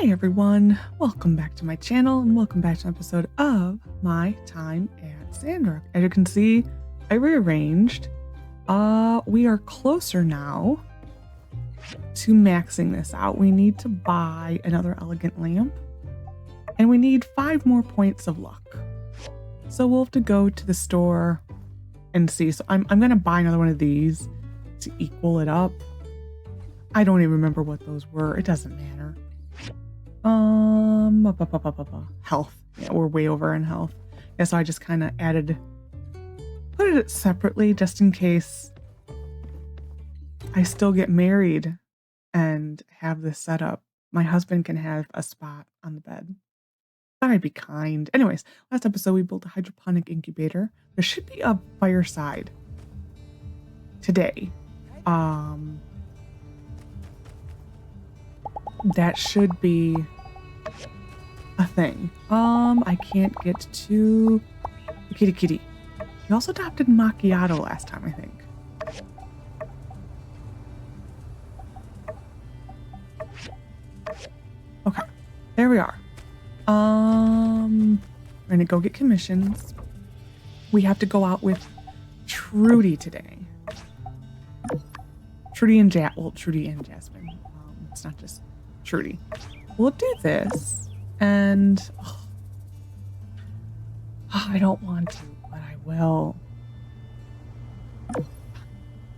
Hi everyone, welcome back to my channel and welcome back to an episode of my time at Sandrock. As you can see, I rearranged. We are closer now to maxing this out. We need to buy another elegant lamp and we need 5 more points of luck. So we'll have to go to the store and see. So I'm gonna buy another one of these to equal it up. I don't even remember what those were. It doesn't matter. Health. Yeah, we're way over in health. Yeah, so I just kind of put it separately just in case I still get married and have this set up. My husband can have a spot on the bed. Thought I'd be kind. Anyways, last episode we built a hydroponic incubator. There should be a fireside today. That should be a thing. I can't get to the kitty. We also adopted macchiato last time, I think. Okay, there we are. We're gonna go get commissions. We have to go out with Trudy today. Trudy and Jasmine. It's not just Trudy. We'll do this. And I don't want to, but I will.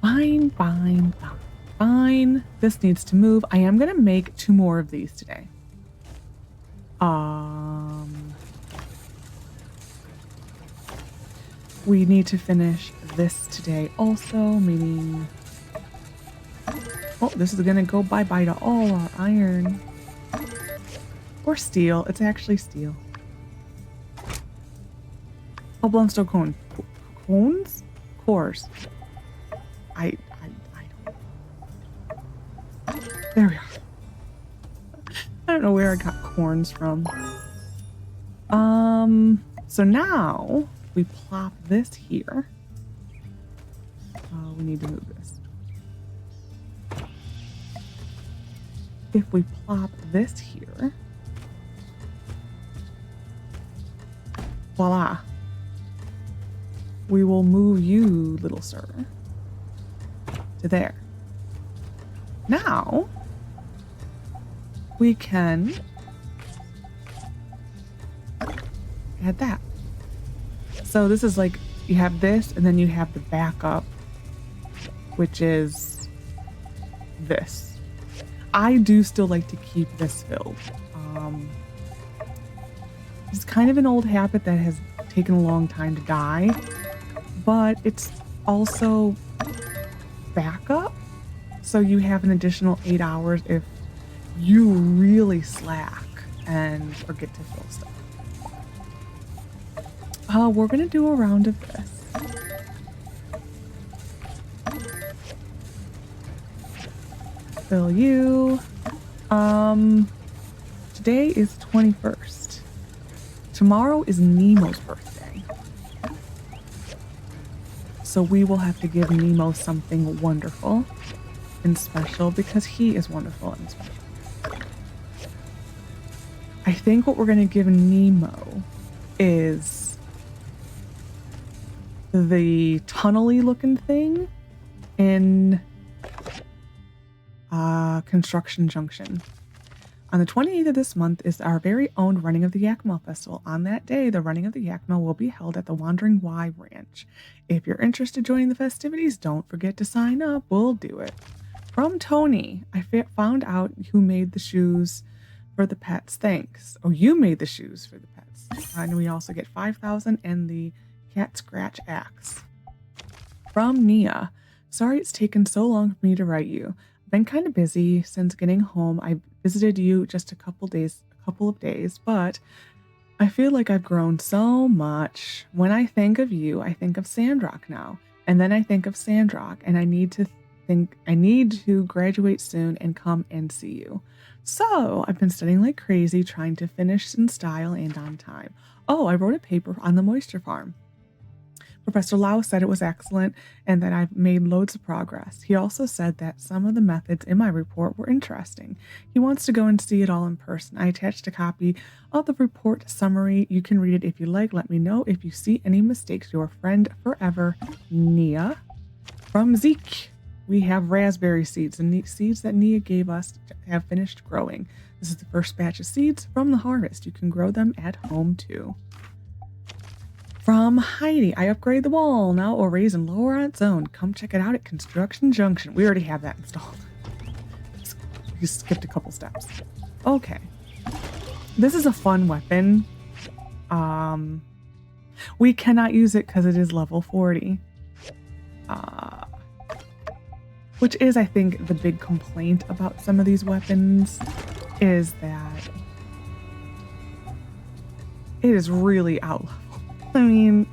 Fine. This needs to move. I am gonna make 2 more of these today. We need to finish this today also, meaning this is gonna go bye-bye to all our iron. Or steel. It's actually steel. Cobblestone cone. Cones? Cores. I don't. There we are. I don't know where I got corns from. So now we plop this here. We need to move this. If we plop this here, voila. We will move you, little sir, to there. Now, we can add that. So this is like, you have this, and then you have the backup, which is this. I do still like to keep this filled. It's kind of an old habit that has taken a long time to die, but it's also backup. So you have an additional 8 hours if you really slack and forget to fill stuff. We're gonna do a round of this. Fill you. Today is 21st. Tomorrow is Nemo's birthday. So we will have to give Nemo something wonderful and special because he is wonderful and special. I think what we're going to give Nemo is the tunnely looking thing in Construction Junction. On the 28th of this month is our very own Running of the Yakima Festival. On that day, the Running of the Yakima will be held at the Wandering Y Ranch. If you're interested in joining the festivities, don't forget to sign up. We'll do it. From Tony, I found out who made the shoes for the pets. Thanks. Oh, you made the shoes for the pets. And we also get 5,000 and the cat scratch axe. From Nia, sorry it's taken so long for me to write you. I've been kind of busy since getting home. I visited you just a couple of days, but I feel like I've grown so much. When I think of you, I think of Sandrock now. And then I think of Sandrock and I need to graduate soon and come and see you. So I've been studying like crazy, trying to finish in style and on time. Oh, I wrote a paper on the moisture farm. Professor Lau said it was excellent and that I've made loads of progress. He also said that some of the methods in my report were interesting. He wants to go and see it all in person. I attached a copy of the report summary. You can read it if you like. Let me know if you see any mistakes. Your friend forever, Nia. From Zeke, we have raspberry seeds. The seeds that Nia gave us have finished growing. This is the first batch of seeds from the harvest. You can grow them at home too. From Heidi, I upgraded the wall. Now it will raise and lower on its own. Come check it out at Construction Junction. We already have that installed. You skipped a couple steps. Okay. This is a fun weapon. We cannot use it because it is level 40. Which is, I think, the big complaint about some of these weapons is that it is really out level. I mean,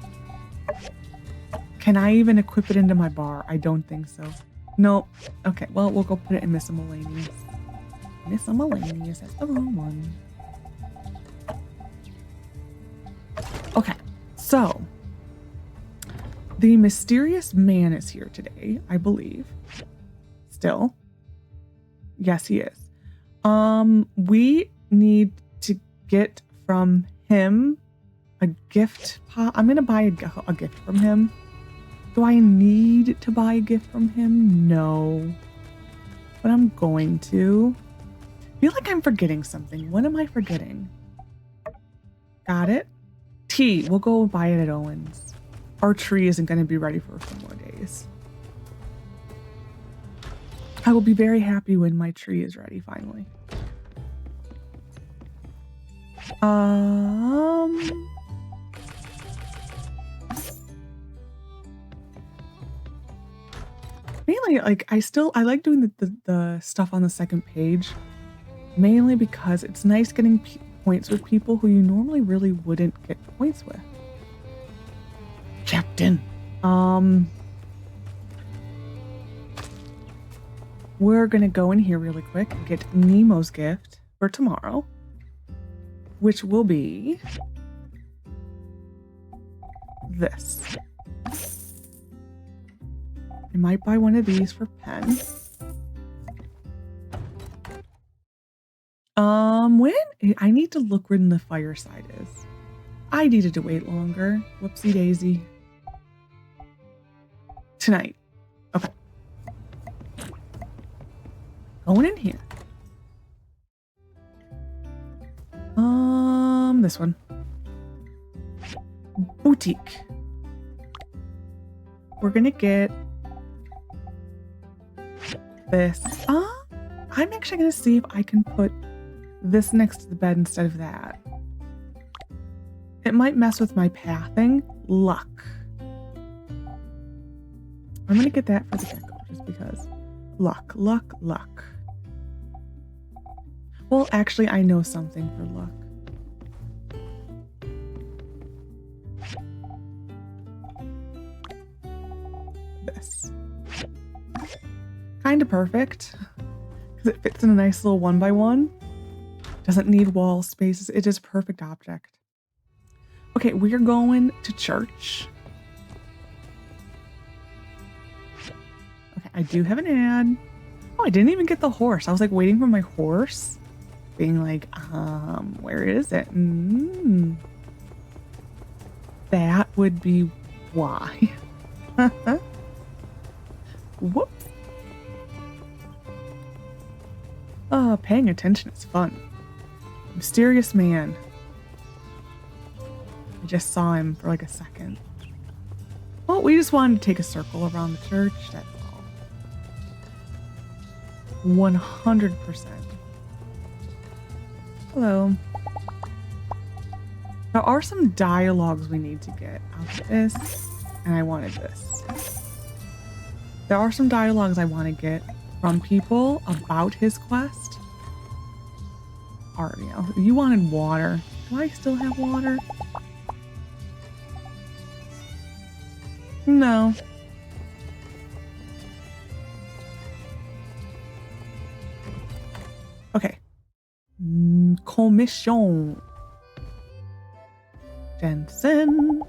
can I even equip it into my bar? I don't think so. Nope. Okay, well, we'll go put it in Miscellaneous. Miscellaneous, that's the wrong one. Okay, so the mysterious man is here today, I believe. Still. Yes, he is. We need to get from him a gift. I'm going to buy a gift from him. Do I need to buy a gift from him? No. But I'm going to. I feel like I'm forgetting something. What am I forgetting? Got it. Tea. We'll go buy it at Owen's. Our tree isn't going to be ready for a few more days. I will be very happy when my tree is ready finally. Mainly, like, I like doing the stuff on the second page, mainly because it's nice getting points with people who you normally really wouldn't get points with. Captain. We're gonna go in here really quick and get Nemo's gift for tomorrow, which will be this. I might buy one of these for Pen. When? I need to look when the Fireside is. I needed to wait longer. Whoopsie daisy. Tonight. Okay. Going in here. This one. Boutique. We're gonna get this. I'm actually gonna see if I can put this next to the bed instead of that. It might mess with my pathing. Luck. I'm gonna get that for the gecko just because. Luck, luck, luck. Well, actually, I know something for luck. This. Kind of perfect. Because it fits in a nice little 1x1. Doesn't need wall spaces. It is a perfect object. Okay, we're going to church. Okay, I do have an ad. Oh, I didn't even get the horse. I was like waiting for my horse. Being like, where is it? That would be why. Whoops. Paying attention is fun. Mysterious man. I just saw him for like a second. Well, we just wanted to take a circle around the church, that's all. 100%. Hello. There are some dialogues we need to get. I'll get this, and I wanted this. There are some dialogues I want to get from people about his quest. Ariel, you wanted water. Do I still have water? No. Okay. Commission. Jensen.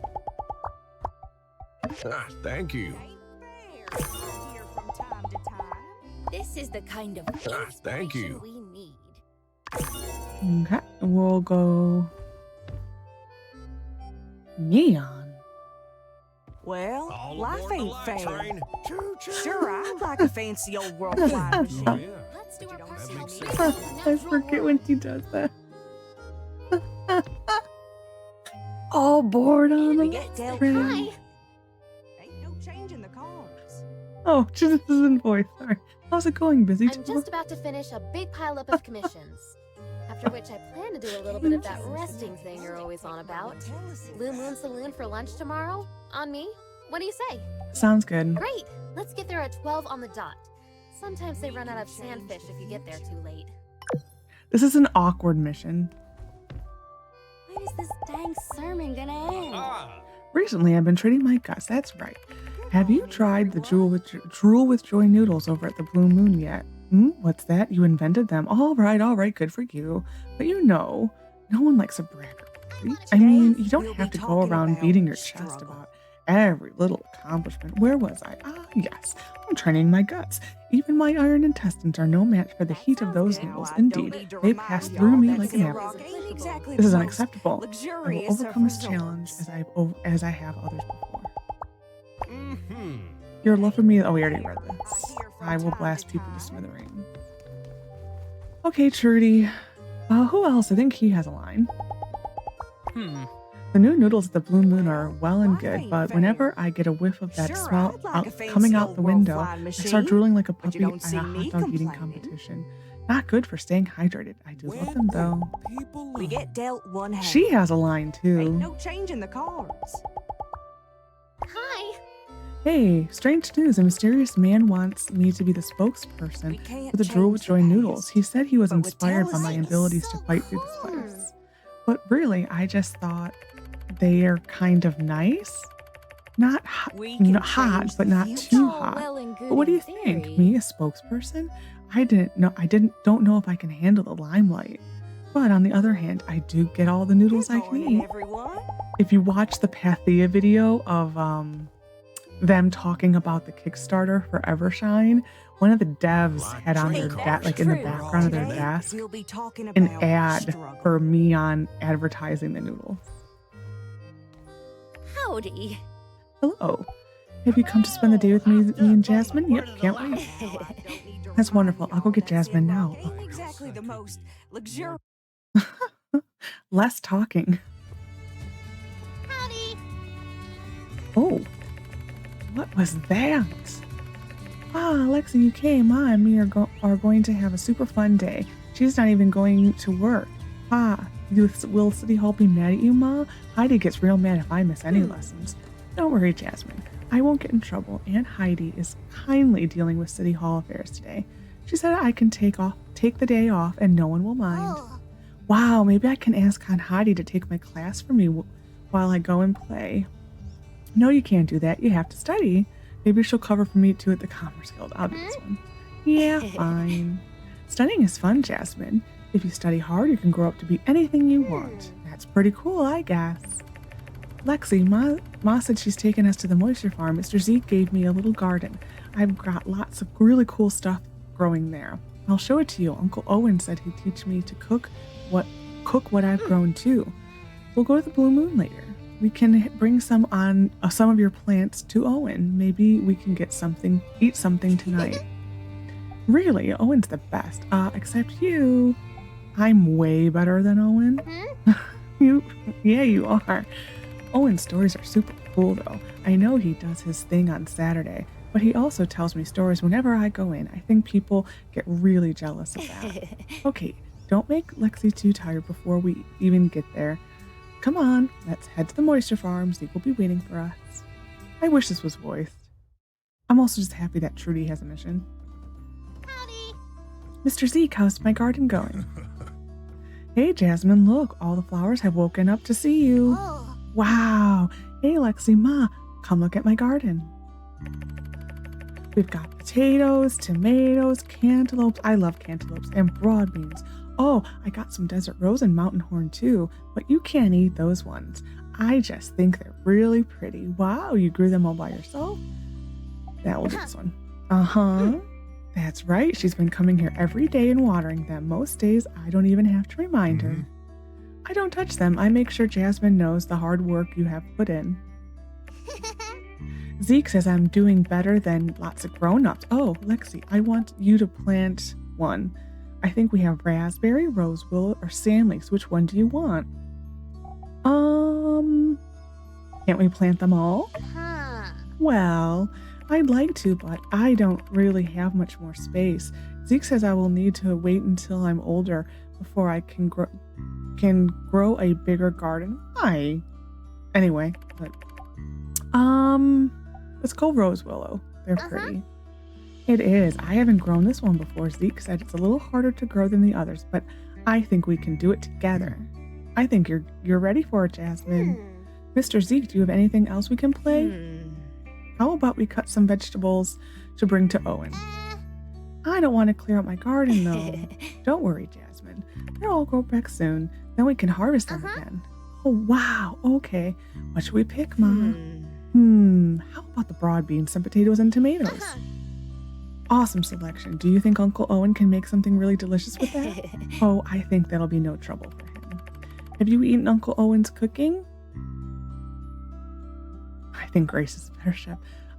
Thank you. This is the kind of Thank you. we need. Okay, we'll go neon. Well, All life aboard the ain't light fair. train. Choo-choo. Sure, I'd like a fancy old world flying machine. Oh, yeah. Let's do our That personal makes meeting sense. in the I natural forget when world. he does that. All bored on We the get dealt train. Hi. Ain't no change in the cars. Oh, this isn't voice. Sorry. How's it going? Busy I'm too? just about to finish a big pileup of commissions. After which I plan to do a little bit of that resting thing you're always on about. Blue Moon Saloon for lunch tomorrow? On me? What do you say? Sounds good. Great! Let's get there at 12 on the dot. Sometimes they run out of sandfish if you get there too late. This is an awkward mission. When is this dang sermon gonna end? Recently, I've been treating my guts. That's right. Have you tried the drool with joy noodles over at the Blue Moon yet? What's that? You invented them. All right, good for you. But no one likes a bragger. I mean, you don't have to go around beating your chest about every little accomplishment. Where was I? Yes, I'm training my guts. Even my iron intestines are no match for the heat of those noodles. Indeed, they pass through me like an apple. This is unacceptable. I will overcome this challenge as I have others before. Your love for me. Oh, we already read this. I will blast people to smithereens. Okay, Trudy. Who else? I think he has a line. The new noodles at the Blue Moon are well and good, but whenever I get a whiff of that smell coming out the window, I start drooling like a puppy at a hot dog eating competition. Not good for staying hydrated. I do love them though. We get dealt one hand. She has a line Ain't too. no change in the cars. Hi! Hey, strange news. A mysterious man wants me to be the spokesperson for the Drool with Joy noodles. He said he was but with inspired by my jealousy, abilities to fight through the spice. But really, I just thought they are kind of nice. Not hot, but not too hot. But what do you think? Me, a spokesperson? I don't know if I can handle the limelight. But on the other hand, I do get all the noodles I can eat. If you watch the Pathea video of them talking about the Kickstarter for Evershine, one of the devs had on their in the background of their desk an ad for me on advertising the noodles. Howdy. Hello. Have you come to spend the day with me and Jasmine? Yep, can't wait. That's wonderful. I'll go get Jasmine now. Ain't exactly the most luxurious. Less talking. Howdy. Oh, what was that? Alexa, you came. Ma and me are going to have a super fun day. She's not even going to work. Will City Hall be mad at you, Ma? Heidi gets real mad if I miss any lessons. Don't worry, Jasmine. I won't get in trouble. Aunt Heidi is kindly dealing with City Hall affairs today. She said I can take the day off and no one will mind. Wow, maybe I can ask Aunt Heidi to take my class for me while I go and play. No, you can't do that. You have to study. Maybe she'll cover for me too at the Commerce Guild. I'll do this one. Yeah, fine. Studying is fun, Jasmine. If you study hard, you can grow up to be anything you want. That's pretty cool, I guess. Lexi, Ma said she's taking us to the moisture farm. Mr. Zeke gave me a little garden. I've got lots of really cool stuff growing there. I'll show it to you. Uncle Owen said he'd teach me to cook what I've grown too. We'll go to the Blue Moon later. We can bring some of your plants to Owen. Maybe we can eat something tonight. Really, Owen's the best. Except you. I'm way better than Owen. You are. Owen's stories are super cool though. I know he does his thing on Saturday, but he also tells me stories whenever I go in. I think people get really jealous of that. Okay, don't make Lexi too tired before we even get there. Come on, let's head to the moisture farm. Zeke will be waiting for us. I wish this was voiced. I'm also just happy that Trudy has a mission. Howdy. Mr. Zeke, how's my garden going? Hey, Jasmine, look, all the flowers have woken up to see you. Wow. Hey, Lexi, Ma, come look at my garden. We've got potatoes, tomatoes, cantaloupes. I love cantaloupes and broad beans. Oh, I got some desert rose and mountain horn too, but you can't eat those ones. I just think they're really pretty. Wow, you grew them all by yourself? That will do this one. Uh-huh. That's right. She's been coming here every day and watering them. Most days, I don't even have to remind her. I don't touch them. I make sure Jasmine knows the hard work you have put in. Zeke says I'm doing better than lots of grown-ups. Oh, Lexi, I want you to plant one. I think we have raspberry, rose willow, or sand leeks. Which one do you want? Can't we plant them all? Well, I'd like to, but I don't really have much more space. Zeke says I will need to wait until I'm older before I can grow a bigger garden. Why? Anyway, but let's go rose willow. They're pretty. It is. I haven't grown this one before. Zeke said it's a little harder to grow than the others, but I think we can do it together. I think you're ready for it, Jasmine. Mr. Zeke, do you have anything else we can play? How about we cut some vegetables to bring to Owen? I don't want to clear out my garden, though. Don't worry, Jasmine. They'll all grow back soon. Then we can harvest them again. Oh, wow. Okay. What should we pick, Ma? How about the broad beans, some potatoes, and tomatoes? Awesome selection. Do you think Uncle Owen can make something really delicious with that? Oh, I think that'll be no trouble for him. Have you eaten Uncle Owen's cooking? I think Grace is a better chef.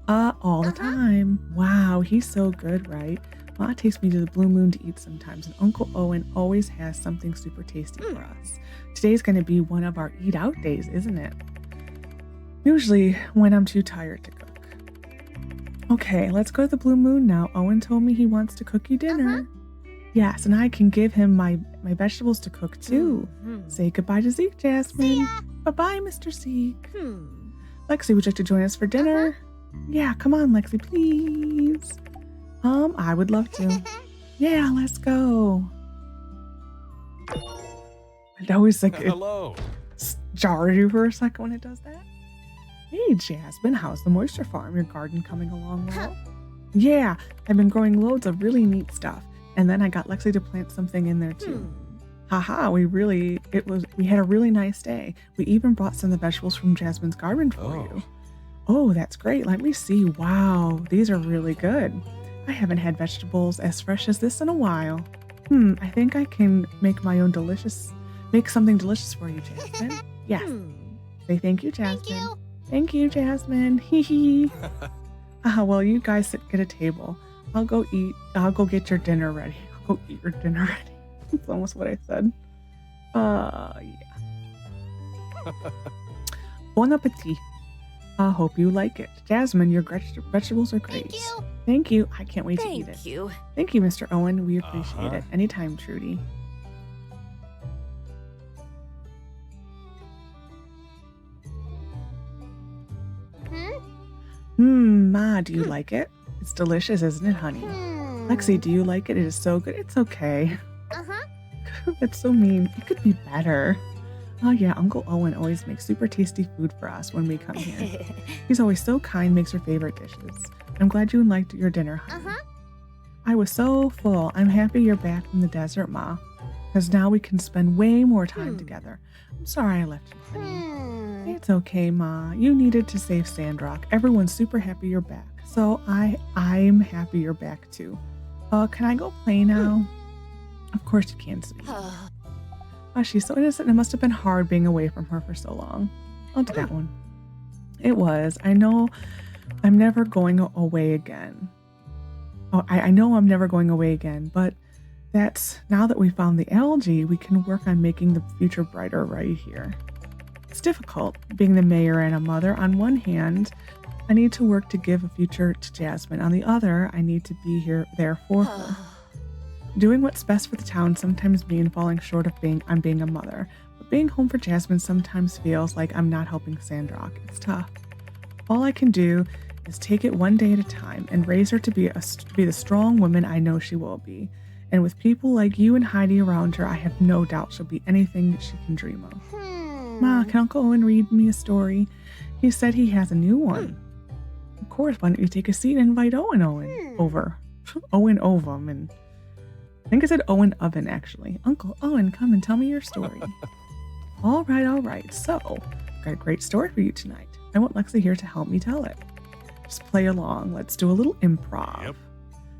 All the time. Wow, he's so good, right? Ma takes me to the Blue Moon to eat sometimes, and Uncle Owen always has something super tasty for us. Today's going to be one of our eat out days, isn't it? Usually when I'm too tired to cook. Okay, let's go to the Blue Moon now. Owen told me he wants to cook you dinner. Yes, and I can give him my vegetables to cook too. Say goodbye to Zeke, Jasmine. Bye-bye, Mr. Zeke. Lexi, would you like to join us for dinner? Yeah, come on, Lexi, please. I would love to. Yeah, let's go. It always Hello. jars you for a second when it does that. Hey, Jasmine, how's the moisture farm? Your garden coming along well? Yeah, I've been growing loads of really neat stuff. And then I got Lexi to plant something in there too. Haha, we had a really nice day. We even brought some of the vegetables from Jasmine's garden for you. Oh, that's great. Let me see. Wow, these are really good. I haven't had vegetables as fresh as this in a while. I think I can make something delicious for you, Jasmine. Yes. Say thank you, Jasmine. Thank you, Jasmine. Hee hee. Well, you guys get a table. I'll go get your dinner ready. I'll go eat your dinner ready. That's almost what I said. Yeah. Bon appetit. I hope you like it. Jasmine, your vegetables are great. Thank you. I can't wait to eat it. Thank you. Thank you, Mr. Owen. We appreciate it. Anytime, Trudy. Ma, do you like it? It's delicious, isn't it, honey? Lexi, do you like it? It is so good. It's okay. That's so mean. It could be better. Oh yeah, Uncle Owen always makes super tasty food for us when we come here. He's always so kind, makes her favorite dishes. I'm glad you liked your dinner, honey. I was so full. I'm happy you're back from the desert, Ma. Because now we can spend way more time together. I'm sorry I left you, honey. It's okay, Ma. You needed to save Sandrock. Everyone's super happy you're back. So I'm happy you're back too. Can I go play now? Of course you can, sweetie. Oh, she's so innocent. It must have been hard being away from her for so long. I'll do that one. It was. I know I'm never going away again. Oh, I know I'm never going away again, but that's now that we found the algae, we can work on making the future brighter right here. It's difficult being the mayor and a mother. On one hand, I need to work to give a future to Jasmine. On the other, I need to be there for her. Doing what's best for the town sometimes means falling short of being a mother. But being home for Jasmine sometimes feels like I'm not helping Sandrock. It's tough. All I can do is take it one day at a time and raise her to be the strong woman I know she will be. And with people like you and Heidi around her, I have no doubt she'll be anything she can dream of. Ma, can Uncle Owen read me a story? He said he has a new one. Of course, why don't you take a seat and invite Owen over? Owen Ovum, and I think I said Owen Oven, actually. Uncle Owen, come and tell me your story. All right. So, got a great story for you tonight. I want Lexi here to help me tell it. Just play along. Let's do a little improv. Yep.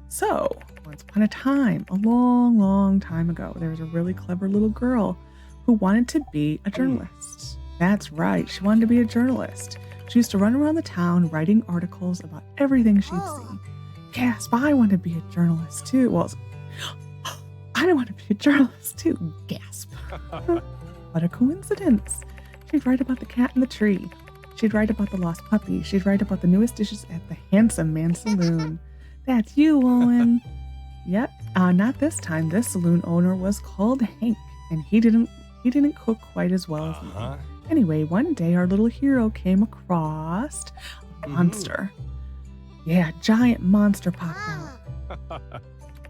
So, once upon a time, a long, long time ago, there was a really clever little girl who wanted to be a journalist. That's right, she wanted to be a journalist. She used to run around the town writing articles about everything she'd see. Gasp, I want to be a journalist too. Well, I want to be a journalist too. Gasp. What a coincidence. She'd write about the cat in the tree. She'd write about the lost puppy. She'd write about the newest dishes at the Handsome Man Saloon. That's you, Owen. Yep, not this time. This saloon owner was called Hank, and he didn't cook quite as well as me. Anyway, one day our little hero came across a monster. Yeah, a giant monster popped out.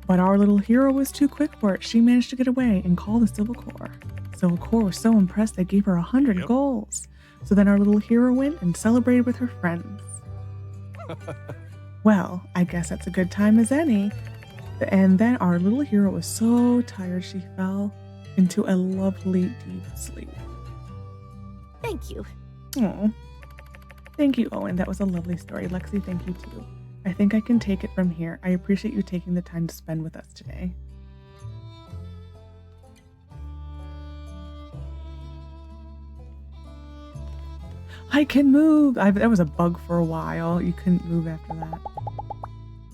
But our little hero was too quick for it. She managed to get away and call the Civil Corp. Civil Corp was so impressed they gave her 100 goals. So then our little hero went and celebrated with her friends. Well, I guess that's a good time as any. And then our little hero was so tired she fell into a lovely deep sleep. Thank you. Oh, thank you, Owen. That was a lovely story. Lexi, thank you too. I think I can take it from here. I appreciate you taking the time to spend with us today. I can move. That was a bug for a while. You couldn't move after that.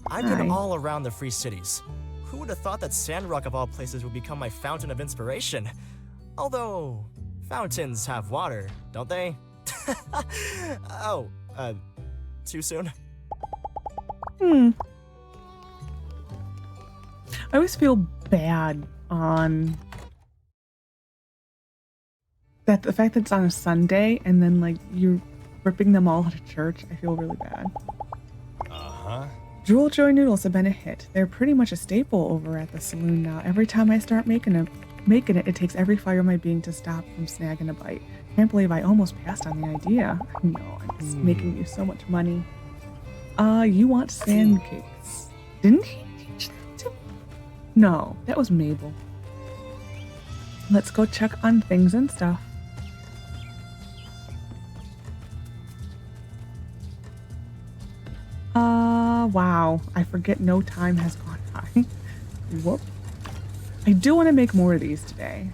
I've Hi. been all around the Free Cities. Who would have thought that Sandrock of all places would become my fountain of inspiration? Although, fountains have water, don't they? Oh, too soon? I always feel bad on that the fact that it's on a Sunday and then like you're ripping them all out of church. I feel really bad. Drool Joy noodles have been a hit. They're pretty much a staple over at the saloon now. Every time I start making it, it takes every fiber in my being to stop from snagging a bite. Can't believe I almost passed on the idea. I know, I'm just making you so much money. You want sand cakes. Didn't he teach that to me? No, that was Mabel. Let's go check on things and stuff. Wow. I forget no time has gone by. Whoop. I do want to make more of these today.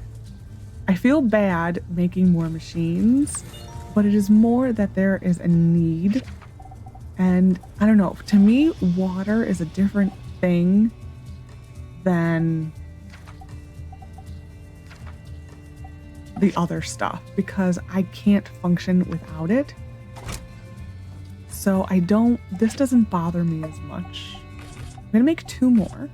I feel bad making more machines, but it is more that there is a need. And I don't know, to me, water is a different thing than the other stuff because I can't function without it. So this doesn't bother me as much. I'm gonna make 2 more.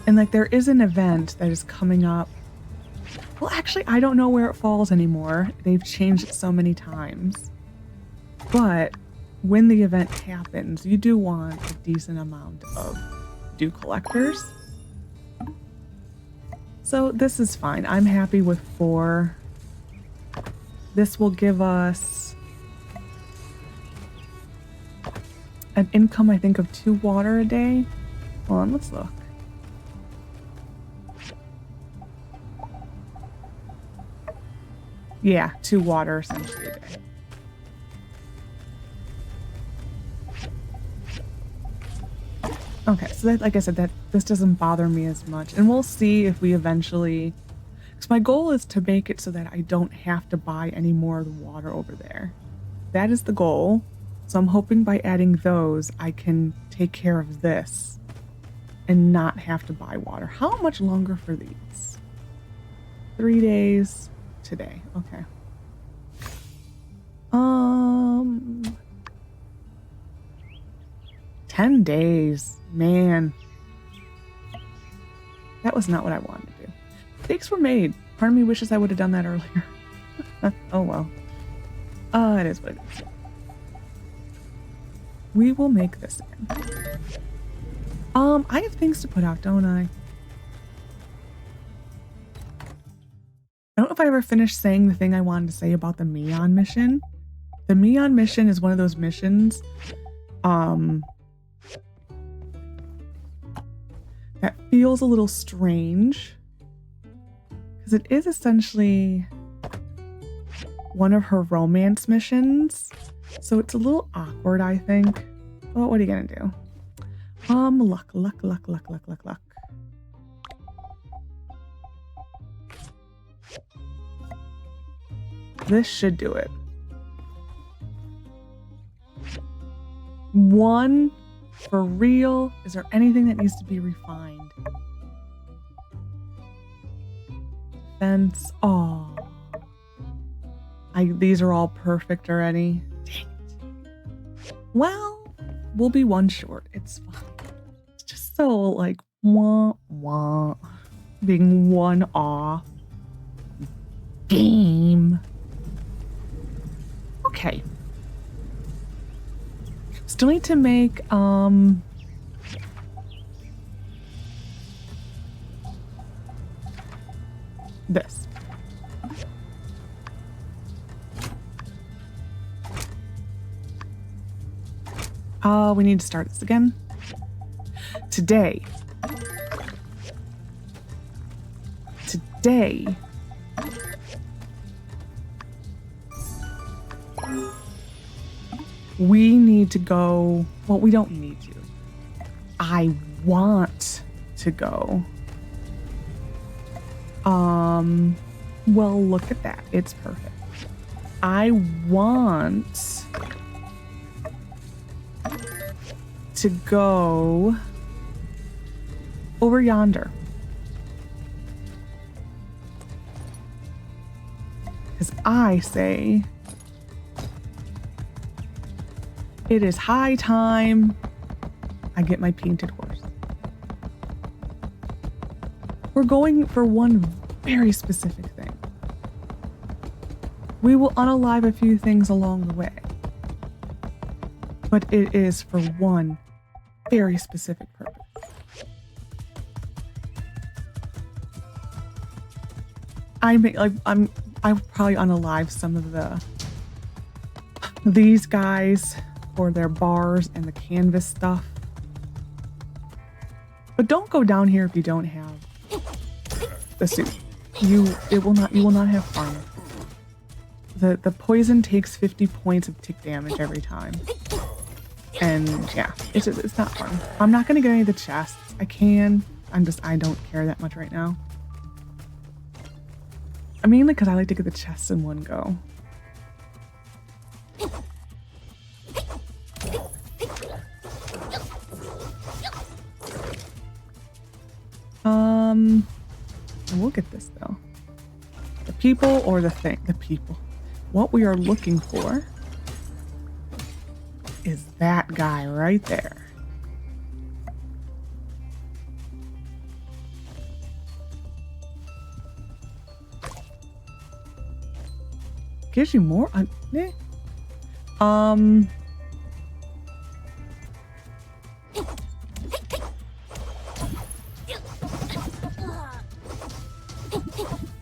And like there is an event that is coming up. Well, actually, I don't know where it falls anymore. They've changed it so many times. But when the event happens, you do want a decent amount of dew collectors. So this is fine. I'm happy with 4. This will give us an income, I think, of 2 water a day. Hold on, let's look. Yeah, 2 water essentially a day. Okay, so that, like I said, this doesn't bother me as much. And we'll see if we eventually... Because my goal is to make it so that I don't have to buy any more of the water over there. That is the goal. So I'm hoping by adding those, I can take care of this and not have to buy water. How much longer for these? 3 days today. Okay. 10 days. Man. That was not what I wanted to do. Mistakes were made. Part of me wishes I would have done that earlier. Oh well. It is what it is. We will make this again. I have things to put out, don't I? I don't know if I ever finished saying the thing I wanted to say about the Meon mission. The Meon mission is one of those missions That feels a little strange because it is essentially one of her romance missions. So it's a little awkward, I think. But what are you gonna do? Luck. This should do it. 1 for real. Is there anything that needs to be refined? Fence. Oh. These are all perfect already. Dang it. Well, we'll be 1 short. It's fine. It's just so like wah wah. Being 1 off. Game. Okay. Still need to make this. We need to start this again. Today. We need to go. Well, we don't need to. I want to go. Well, look at that. It's perfect. I want to go over yonder. Because I say it is high time I get my painted horse. We're going for one very specific thing. We will unalive a few things along the way, but it is for one very specific purpose. I'll probably unalive some of these guys for their bars and the canvas stuff. But don't go down here if you don't have the suit. You will not have fun. The poison takes 50 points of tick damage every time. And yeah, it's not fun. I'm not gonna get any of the chests. I can. I don't care that much right now. Mainly because I like to get the chests in one go. We'll get this though. The people or the thing? The people. What we are looking for is that guy right there. Gives you more.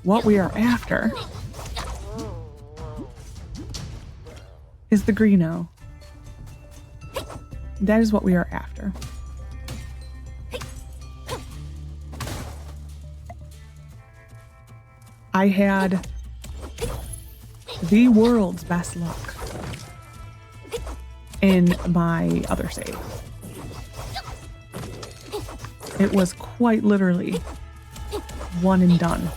What we are after is the Greeno. That is what we are after. I had the world's best luck in my other save. It was quite literally one and done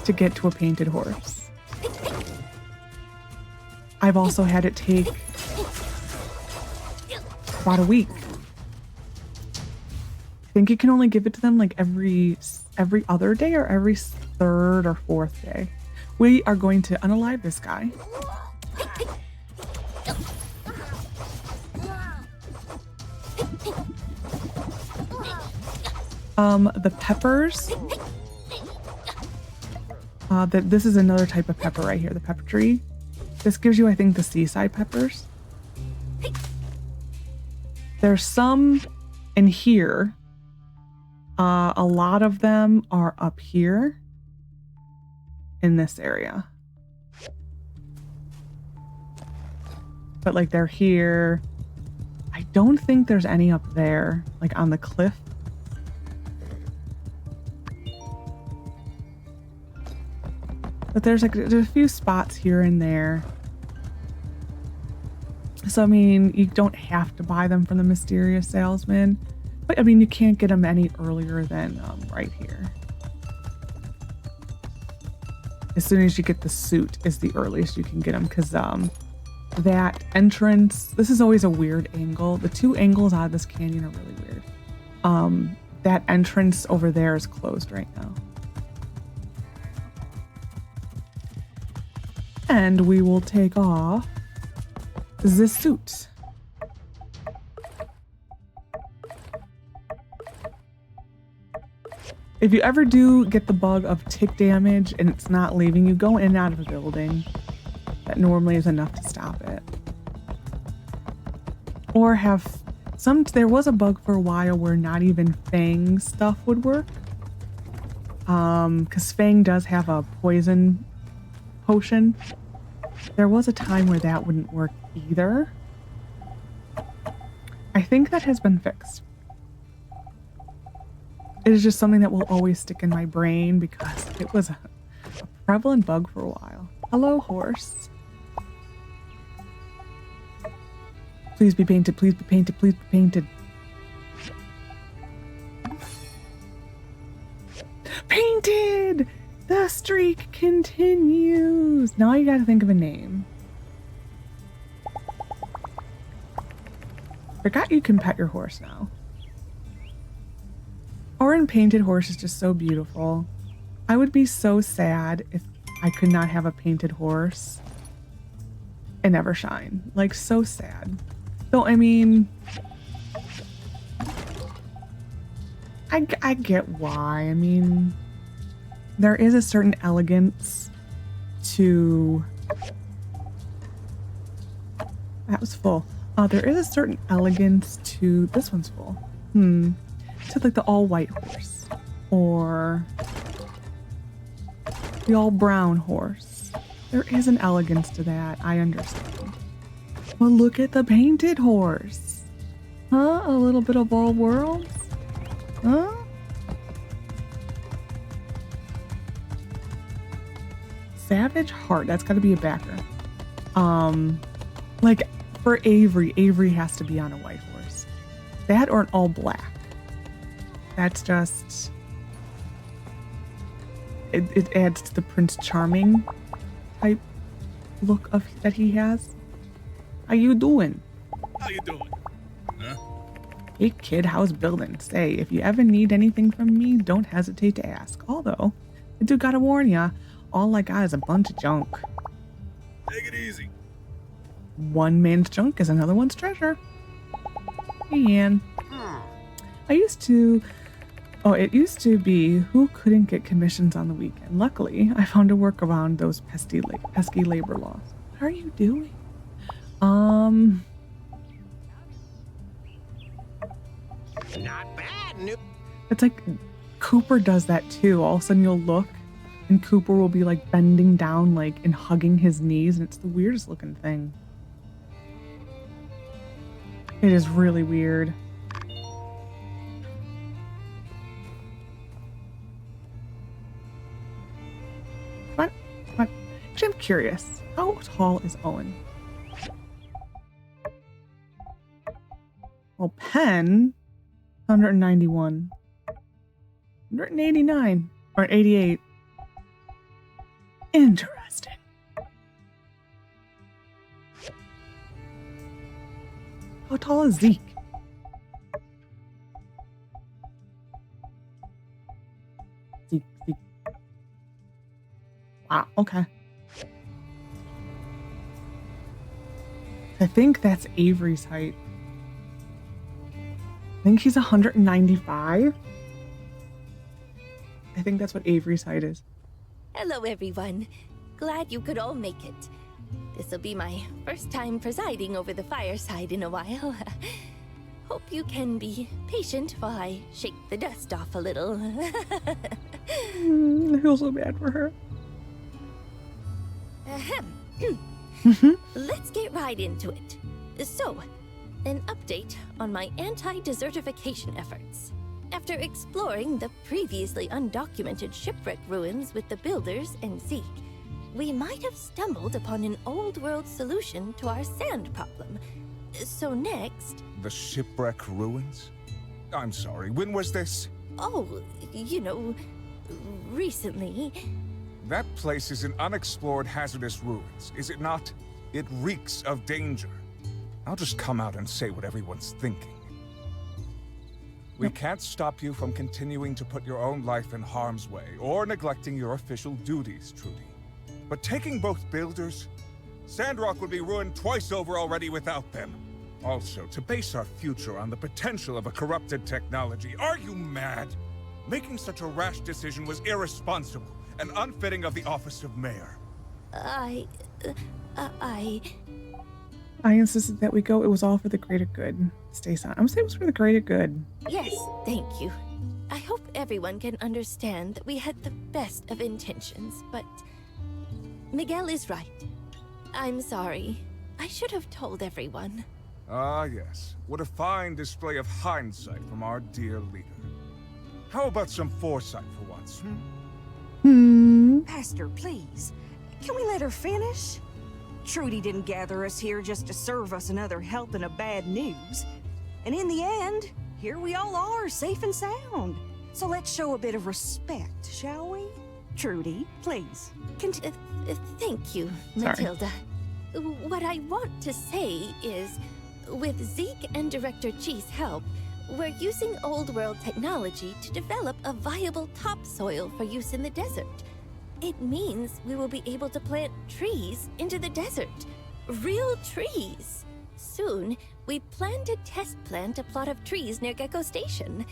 to get to a painted horse. I've also had it take about a week. I think you can only give it to them like every other day or every 3rd or 4th day. We are going to unalive this guy. The peppers. This is another type of pepper right here, the pepper tree. This gives you, I think, the seaside peppers. There's some in here. A lot of them are up here in this area. But like they're here. I don't think there's any up there, like on the cliff. But there's a few spots here and there. So, I mean, you don't have to buy them from the mysterious salesman. But, I mean, you can't get them any earlier than right here. As soon as you get the suit is the earliest you can get them. Because that entrance... This is always a weird angle. The two angles out of this canyon are really weird. That entrance over there is closed right now. And we will take off this suit. If you ever do get the bug of tick damage and it's not leaving you, go in and out of a building. That normally is enough to stop it. Or have there was a bug for a while where not even Fang stuff would work. Because Fang does have a poison potion. There was a time where that wouldn't work either. I think that has been fixed. It is just something that will always stick in my brain because it was a prevalent bug for a while. Hello, horse. Please be painted, please be painted, please be painted. Painted! The streak continues. Now you gotta think of a name. Forgot you can pet your horse now. Orange painted horse is just so beautiful. I would be so sad if I could not have a painted horse and never shine. Like, so sad. So, I mean, I get why. I mean, there is a certain elegance to... That was full. There is a certain elegance to... This one's full. To like the all-white horse. Or the all-brown horse. There is an elegance to that. I understand. But look at the painted horse. Huh? A little bit of all worlds? Huh? Savage Heart. That's got to be a backer. Like for Avery has to be on a white horse. That or an all black. That's just... It adds to the Prince Charming type look of that he has. How you doing? How you doing? Huh? Hey kid, how's building? Say, if you ever need anything from me, don't hesitate to ask. Although, I do gotta warn ya, all I got is a bunch of junk. Take it easy. One man's junk is another one's treasure. Hey, Ann. It used to be who couldn't get commissions on the weekend. Luckily, I found a workaround those pesky labor laws. What are you doing? Not bad. It's like Cooper does that too. All of a sudden you'll look and Cooper will be like bending down like and hugging his knees, and it's the weirdest looking thing. It is really weird. Come on. Actually, I'm curious. How tall is Owen? Well, Penn, 191. 189. Or 88. Interesting. How tall is Zeke? Zeke. Wow, okay. I think that's Avery's height. I think he's 195. I think that's what Avery's height is. Hello, everyone. Glad you could all make it. This'll be my first time presiding over the Fireside in a while. Hope you can be patient while I shake the dust off a little. I feel so bad for her. Let's get right into it. So, an update on my anti-desertification efforts. After exploring the previously undocumented Shipwreck ruins with the builders and Zeke, we might have stumbled upon an old world solution to our sand problem. So next... The Shipwreck ruins? I'm sorry, when was this? Oh, you know, recently. That place is an unexplored hazardous ruins, is it not? It reeks of danger. I'll just come out and say what everyone's thinking. We can't stop you from continuing to put your own life in harm's way, or neglecting your official duties, Trudy. But taking both builders, Sandrock would be ruined twice over already without them. Also, to base our future on the potential of a corrupted technology, are you mad? Making such a rash decision was irresponsible and unfitting of the office of mayor. I insisted that we go. It was all for the greater good. Stay silent. I'm saying it was for the greater good. Yes, thank you. I hope everyone can understand that we had the best of intentions, but Miguel is right. I'm sorry. I should have told everyone. Ah, yes. What a fine display of hindsight from our dear leader. How about some foresight for once, Pastor, please. Can we let her finish? Trudy didn't gather us here just to serve us another helping of bad news. And in the end, here we all are, safe and sound. So let's show a bit of respect, shall we? Trudy, please. Thank you, Sorry. Matilda. What I want to say is, with Zeke and Director Chi's help, we're using old world technology to develop a viable topsoil for use in the desert. It means we will be able to plant trees into the desert. Real trees. Soon, we plan to test plant a plot of trees near Gecko Station.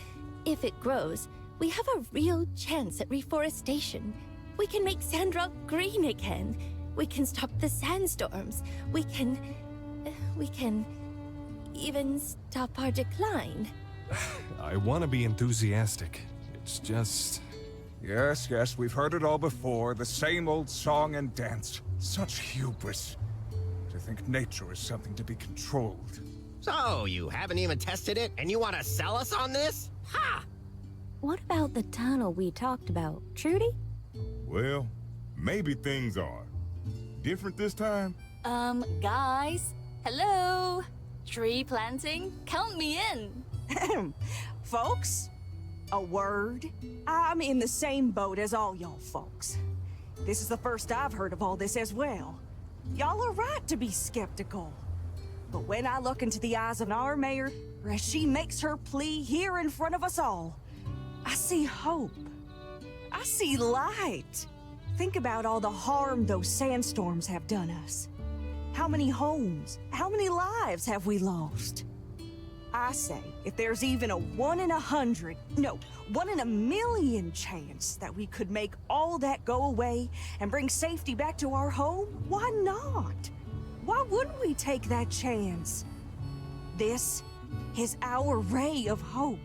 If it grows, we have a real chance at reforestation. We can make Sandrock green again. We can stop the sandstorms. We can even stop our decline. I want to be enthusiastic. It's just... Yes, yes, we've heard it all before. The same old song and dance. Such hubris. To think nature is something to be controlled. So, you haven't even tested it, and you want to sell us on this? Ha! What about the tunnel we talked about, Trudy? Well, maybe things are different this time. Guys, hello? Tree planting? Count me in. Folks, a word. I'm in the same boat as all y'all folks. This is the first I've heard of all this as well. Y'all are right to be skeptical. But when I look into the eyes of our mayor, as she makes her plea here in front of us all, I see hope. I see light. Think about all the harm those sandstorms have done us. How many homes, how many lives have we lost? I say, if there's even a 1 in 100, no, 1 in a million chance that we could make all that go away and bring safety back to our home, why not? Why wouldn't we take that chance? This is our ray of hope.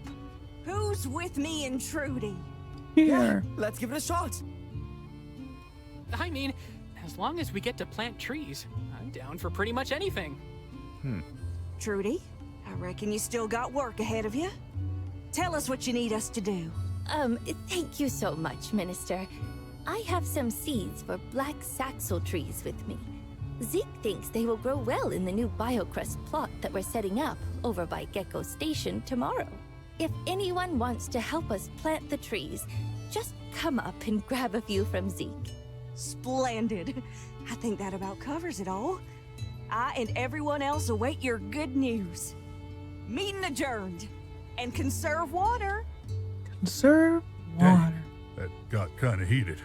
Who's with me and Trudy? Here. Let's give it a shot. I mean, as long as we get to plant trees, I'm down for pretty much anything. Trudy, I reckon you still got work ahead of you. Tell us what you need us to do. Thank you so much, Minister. I have some seeds for black saxel trees with me. Zeke thinks they will grow well in the new biocrust plot that we're setting up over by Gecko Station tomorrow. If anyone wants to help us plant the trees, just come up and grab a few from Zeke. Splendid. I think that about covers it all. I and everyone else await your good news. Meeting adjourned. And conserve water. Conserve water. That got kind of heated.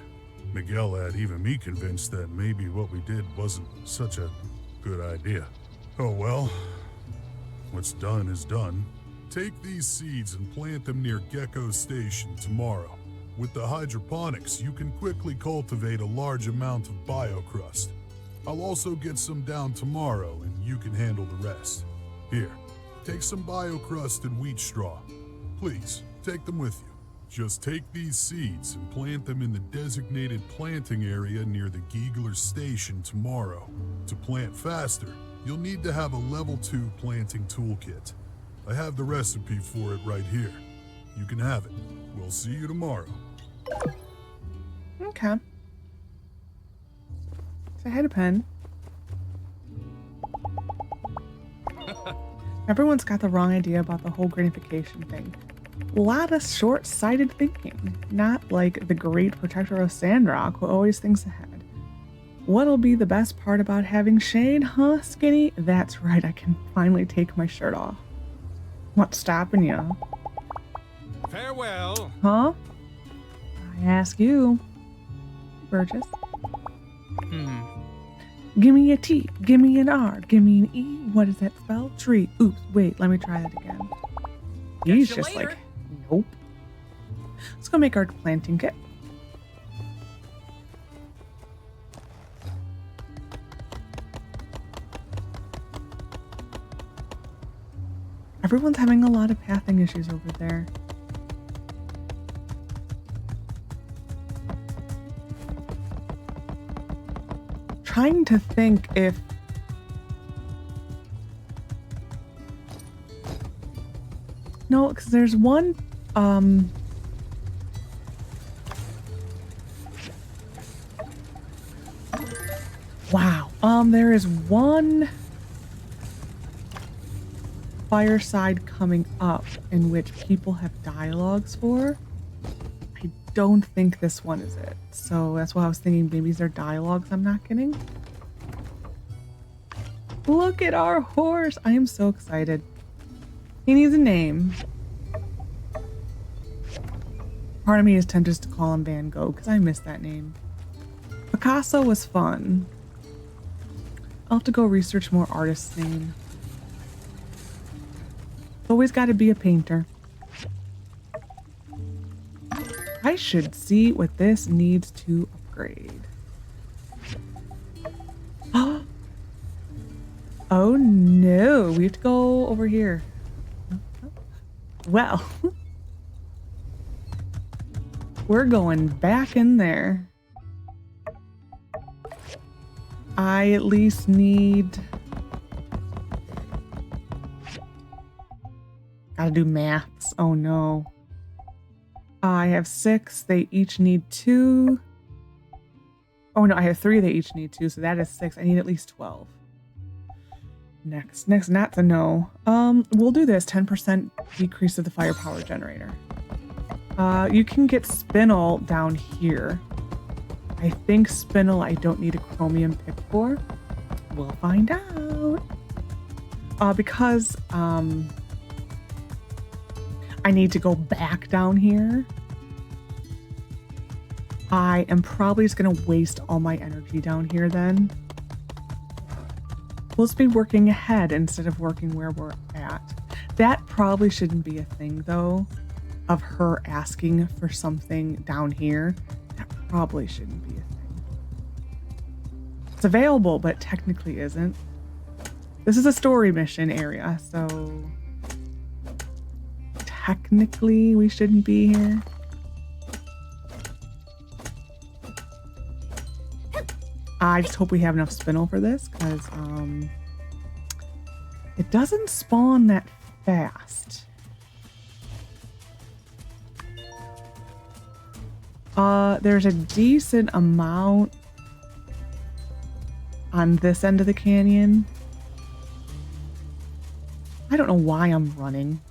Miguel had even me convinced that maybe what we did wasn't such a good idea. Oh well, what's done is done. Take these seeds and plant them near Gecko Station tomorrow. With the hydroponics, you can quickly cultivate a large amount of biocrust. I'll also get some down tomorrow and you can handle the rest. Here, take some biocrust and wheat straw. Please, take them with you. Just take these seeds and plant them in the designated planting area near the Giegler Station tomorrow. To plant faster, you'll need to have a level 2 planting toolkit. I have the recipe for it right here. You can have it. We'll see you tomorrow. Okay. Say hi to Pen. Everyone's got the wrong idea about the whole gratification thing. A lot of short-sighted thinking. Not like the great protector of Sandrock who always thinks ahead. What'll be the best part about having shade, huh, Skinny? That's right, I can finally take my shirt off. What's stopping you? Farewell. Huh? I ask you. Burgess. Give me a T, give me an R, give me an E. What does that spell? Tree. Oops, wait, let me try that again. He's just like, nope. Let's go make our planting kit. Everyone's having a lot of pathing issues over there. Trying to think if no, because there's one wow, there is one Fireside coming up in which people have dialogues for. I don't think this one is it. So that's why I was thinking maybe they're dialogues I'm not getting. Look at our horse. I am so excited. He needs a name. Part of me is tempted to call him Van Gogh because I miss that name. Picasso was fun. I'll have to go research more artists' names. Always got to be a painter. I should see what this needs to upgrade. Oh no, we have to go over here. Well, we're going back in there. I at least need... Gotta do maths. Oh no. I have 6. They each need 2. Oh no, I have 3. They each need 2. So that is 6. I need at least 12. Next, not to know. We'll do this. 10% decrease of the firepower generator. You can get spinel down here. I think spinel I don't need a chromium pick for. We'll find out. Because I need to go back down here. I am probably just gonna waste all my energy down here then. We'll just be working ahead instead of working where we're at. That probably shouldn't be a thing though, of her asking for something down here. That probably shouldn't be a thing. It's available, but technically isn't. This is a story mission area, so technically we shouldn't be here. I just hope we have enough spinel for this because it doesn't spawn that fast. There's a decent amount on this end of the canyon. I don't know why I'm running.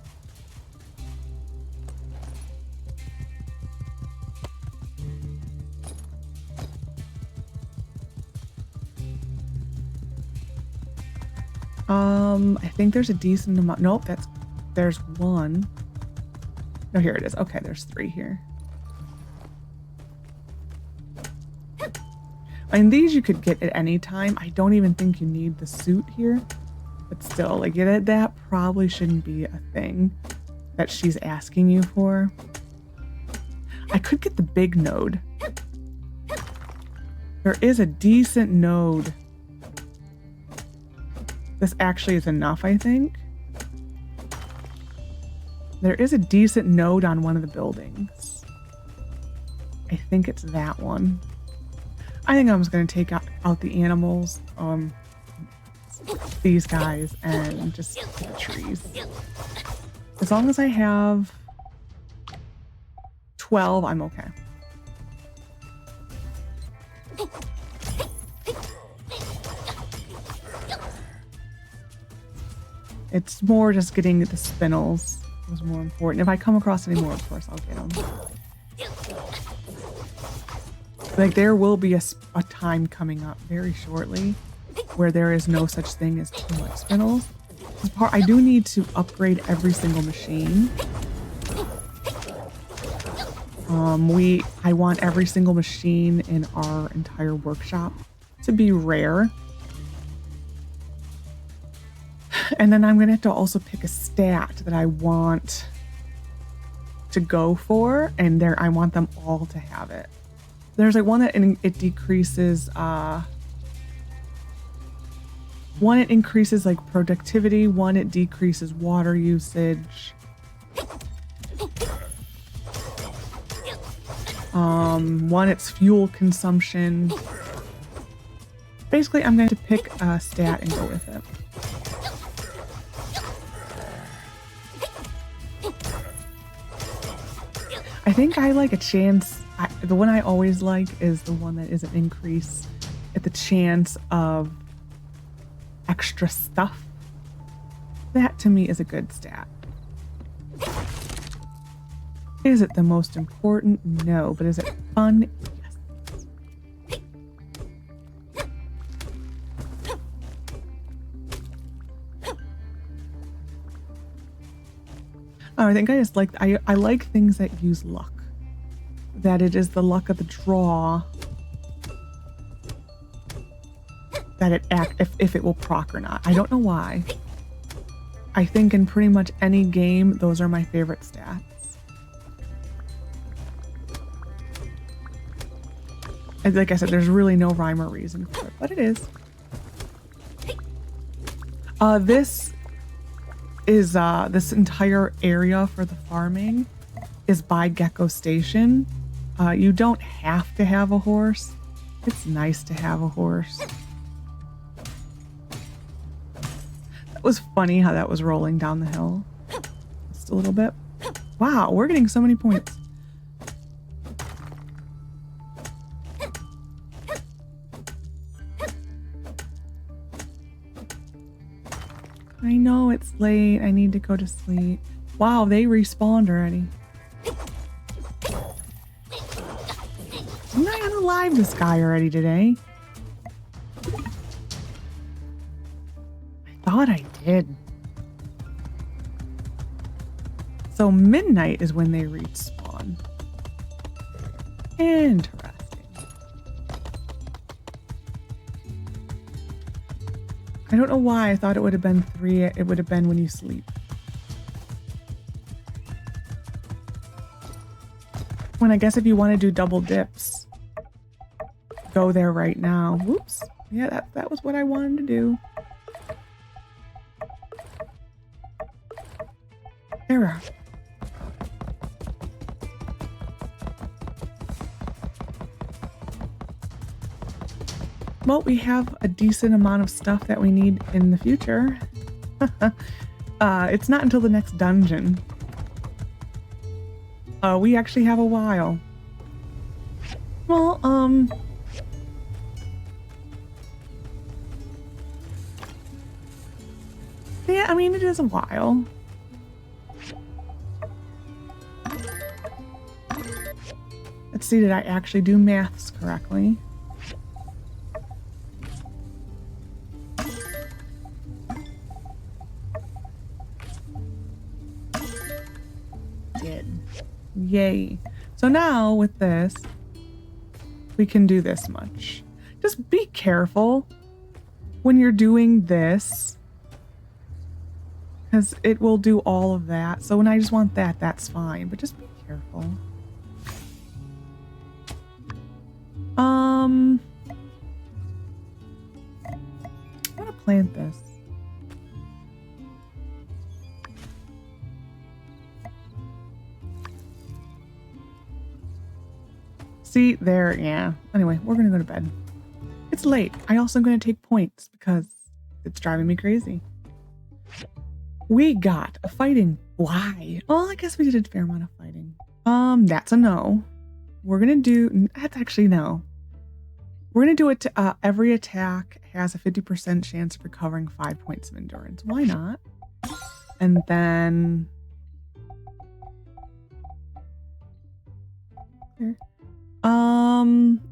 I think there's a decent amount. Nope, there's 1. No, here it is. Okay, there's 3 here. And these you could get at any time. I don't even think you need the suit here. But still, like that probably shouldn't be a thing that she's asking you for. I could get the big node. There is a decent node. This actually is enough, I think. There is a decent node on one of the buildings. I think it's that one. I think I'm just going to take out the animals, these guys, and just hit the trees. As long as I have 12, I'm okay. It's more just getting the spinels was more important. If I come across any more, of course, I'll get them. Like, there will be a time coming up very shortly where there is no such thing as too much spinels. I do need to upgrade every single machine. I want every single machine in our entire workshop to be rare. And then I'm going to have to also pick a stat that I want to go for, and I want them all to have it. There's like one that it decreases, one it increases like productivity, one it decreases water usage. One it's fuel consumption. Basically, I'm going to pick a stat and go with it. I think I like a chance. The one I always like is the one that is an increase at the chance of extra stuff. That to me is a good stat. Is it the most important? No. But is it fun? Yes. Oh, I think I just like, I like things that use luck. That it is the luck of the draw that it if it will proc or not. I don't know why. I think in pretty much any game, those are my favorite stats. And like I said, there's really no rhyme or reason for it, but it is. This is this entire area for the farming is by Gecko Station. You don't have to have a horse. It's nice to have a horse. That was funny how that was rolling down the hill. Just a little bit. Wow, we're getting so many points. I know it's late. I need to go to sleep. Wow, they respawned already. Didn't I unalive this guy already today? I thought I did. So midnight is when they respawn. Interesting. I don't know why I thought it would have been 3. It would have been when you sleep. When I guess if you want to do double dips, go there right now. Whoops. Yeah, that was what I wanted to do. There we are. Well, we have a decent amount of stuff that we need in the future. It's not until the next dungeon. We actually have a while. Well, yeah, I mean, it is a while. Let's see, did I actually do maths correctly? Yay. So now with this, we can do this much. Just be careful when you're doing this, because it will do all of that. So when I just want that, that's fine, but just be careful. I want to plant this. See, there, yeah. Anyway, we're going to go to bed. It's late. I also am going to take points because it's driving me crazy. We got a fighting. Why? Well, I guess we did a fair amount of fighting. That's a no. We're going to do, that's actually no. We're going to do it to, every attack has a 50% chance of recovering 5 points of endurance. Why not? And then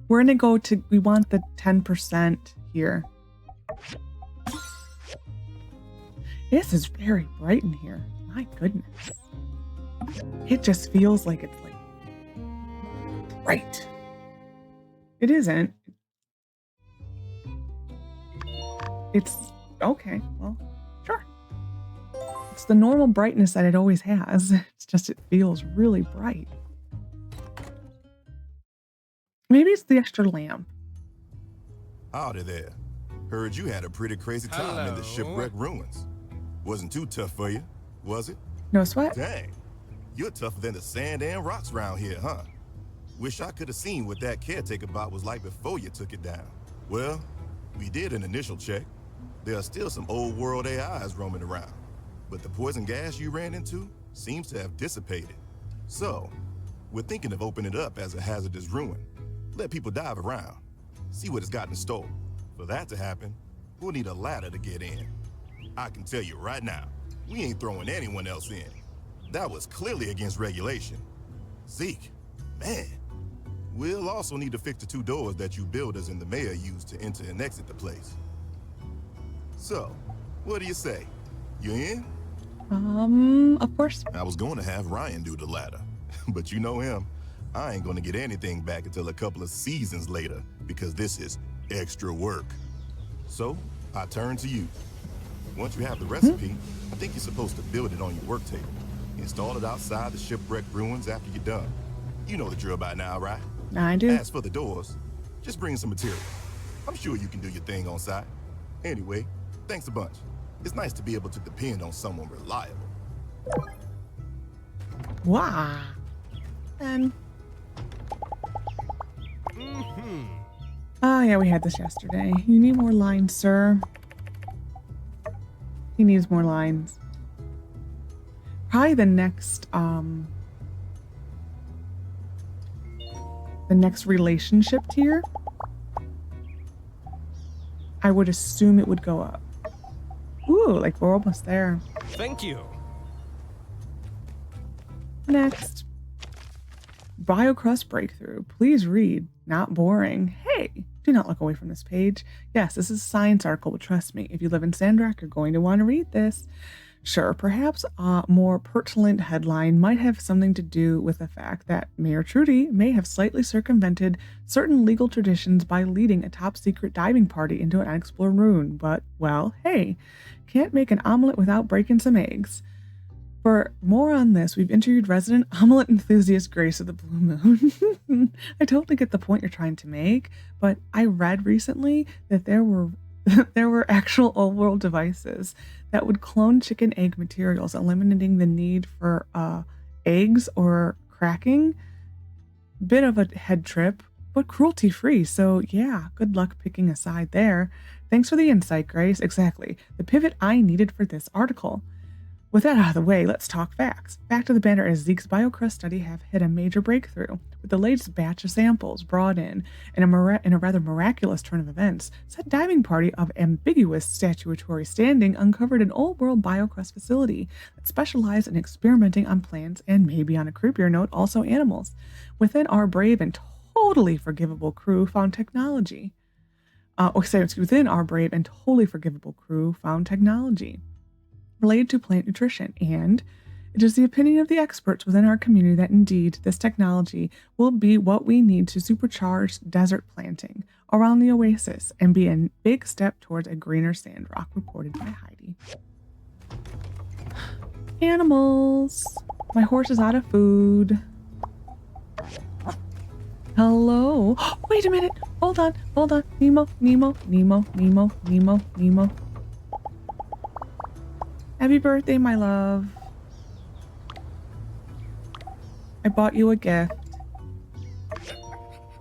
we're gonna go to, we want the 10% here. This is very bright in here. My goodness. It just feels like it's like bright. It isn't. It's okay. Well, sure. It's the normal brightness that it always has. It's just, it feels really bright. Maybe it's the extra lamp. Howdy there. Heard you had a pretty crazy time in the Shipwreck ruins. Wasn't too tough for you, was it? No sweat. Dang. You're tougher than the sand and rocks around here, huh? Wish I could have seen what that caretaker bot was like before you took it down. Well, we did an initial check. There are still some old world AIs roaming around, but the poison gas you ran into seems to have dissipated. So, we're thinking of opening it up as a hazardous ruin. Let people dive around, see what it's got in store. For that to happen, we'll need a ladder to get in. I can tell you right now, we ain't throwing anyone else in. That was clearly against regulation. Zeke, man. We'll also need to fix the 2 doors that you builders and the mayor used to enter and exit the place. So, what do you say? You in? Of course. I was going to have Ryan do the ladder, but you know him. I ain't going to get anything back until a couple of seasons later, because this is extra work. So, I turn to you. Once you have the recipe, I think you're supposed to build it on your work table. Install it outside the Shipwreck ruins after you're done. You know the drill by now, right? I do. As for the doors, just bring some material. I'm sure you can do your thing on site. Anyway, thanks a bunch. It's nice to be able to depend on someone reliable. Wow. And oh yeah, we had this yesterday. You need more lines, sir. He needs more lines. Probably the next relationship tier, I would assume it would go up. Ooh, like we're almost there. Thank you. Next. BioCrust breakthrough. Please read. Not boring. Hey, do not look away from this page. Yes, this is a science article, but trust me, if you live in Sandrock, you're going to want to read this. Sure, perhaps a more pertinent headline might have something to do with the fact that Mayor Trudy may have slightly circumvented certain legal traditions by leading a top-secret diving party into an unexplored ruin, but, well, hey, can't make an omelet without breaking some eggs. For more on this, we've interviewed resident omelet enthusiast Grace of the Blue Moon. I totally get the point you're trying to make, but I read recently that there were actual old world devices that would clone chicken egg materials, eliminating the need for eggs or cracking. Bit of a head trip, but cruelty free. So yeah, good luck picking a side there. Thanks for the insight, Grace. Exactly the pivot I needed for this article. With that out of the way, let's talk facts. Back to the banner as Zeke's BioCrust study have hit a major breakthrough, with the latest batch of samples brought in a rather miraculous turn of events. Said diving party of ambiguous statutory standing uncovered an old-world BioCrust facility that specialized in experimenting on plants and, maybe on a creepier note, also animals. Within our brave and totally forgivable crew found technology. Within our brave and totally forgivable crew found technology related to plant nutrition, and it is the opinion of the experts within our community that indeed this technology will be what we need to supercharge desert planting around the oasis and be a big step towards a greener Sandrock, reported by Heidi. Animals. My horse is out of food. Hello. Wait a minute. Hold on. Nemo. Happy birthday, my love. I bought you a gift.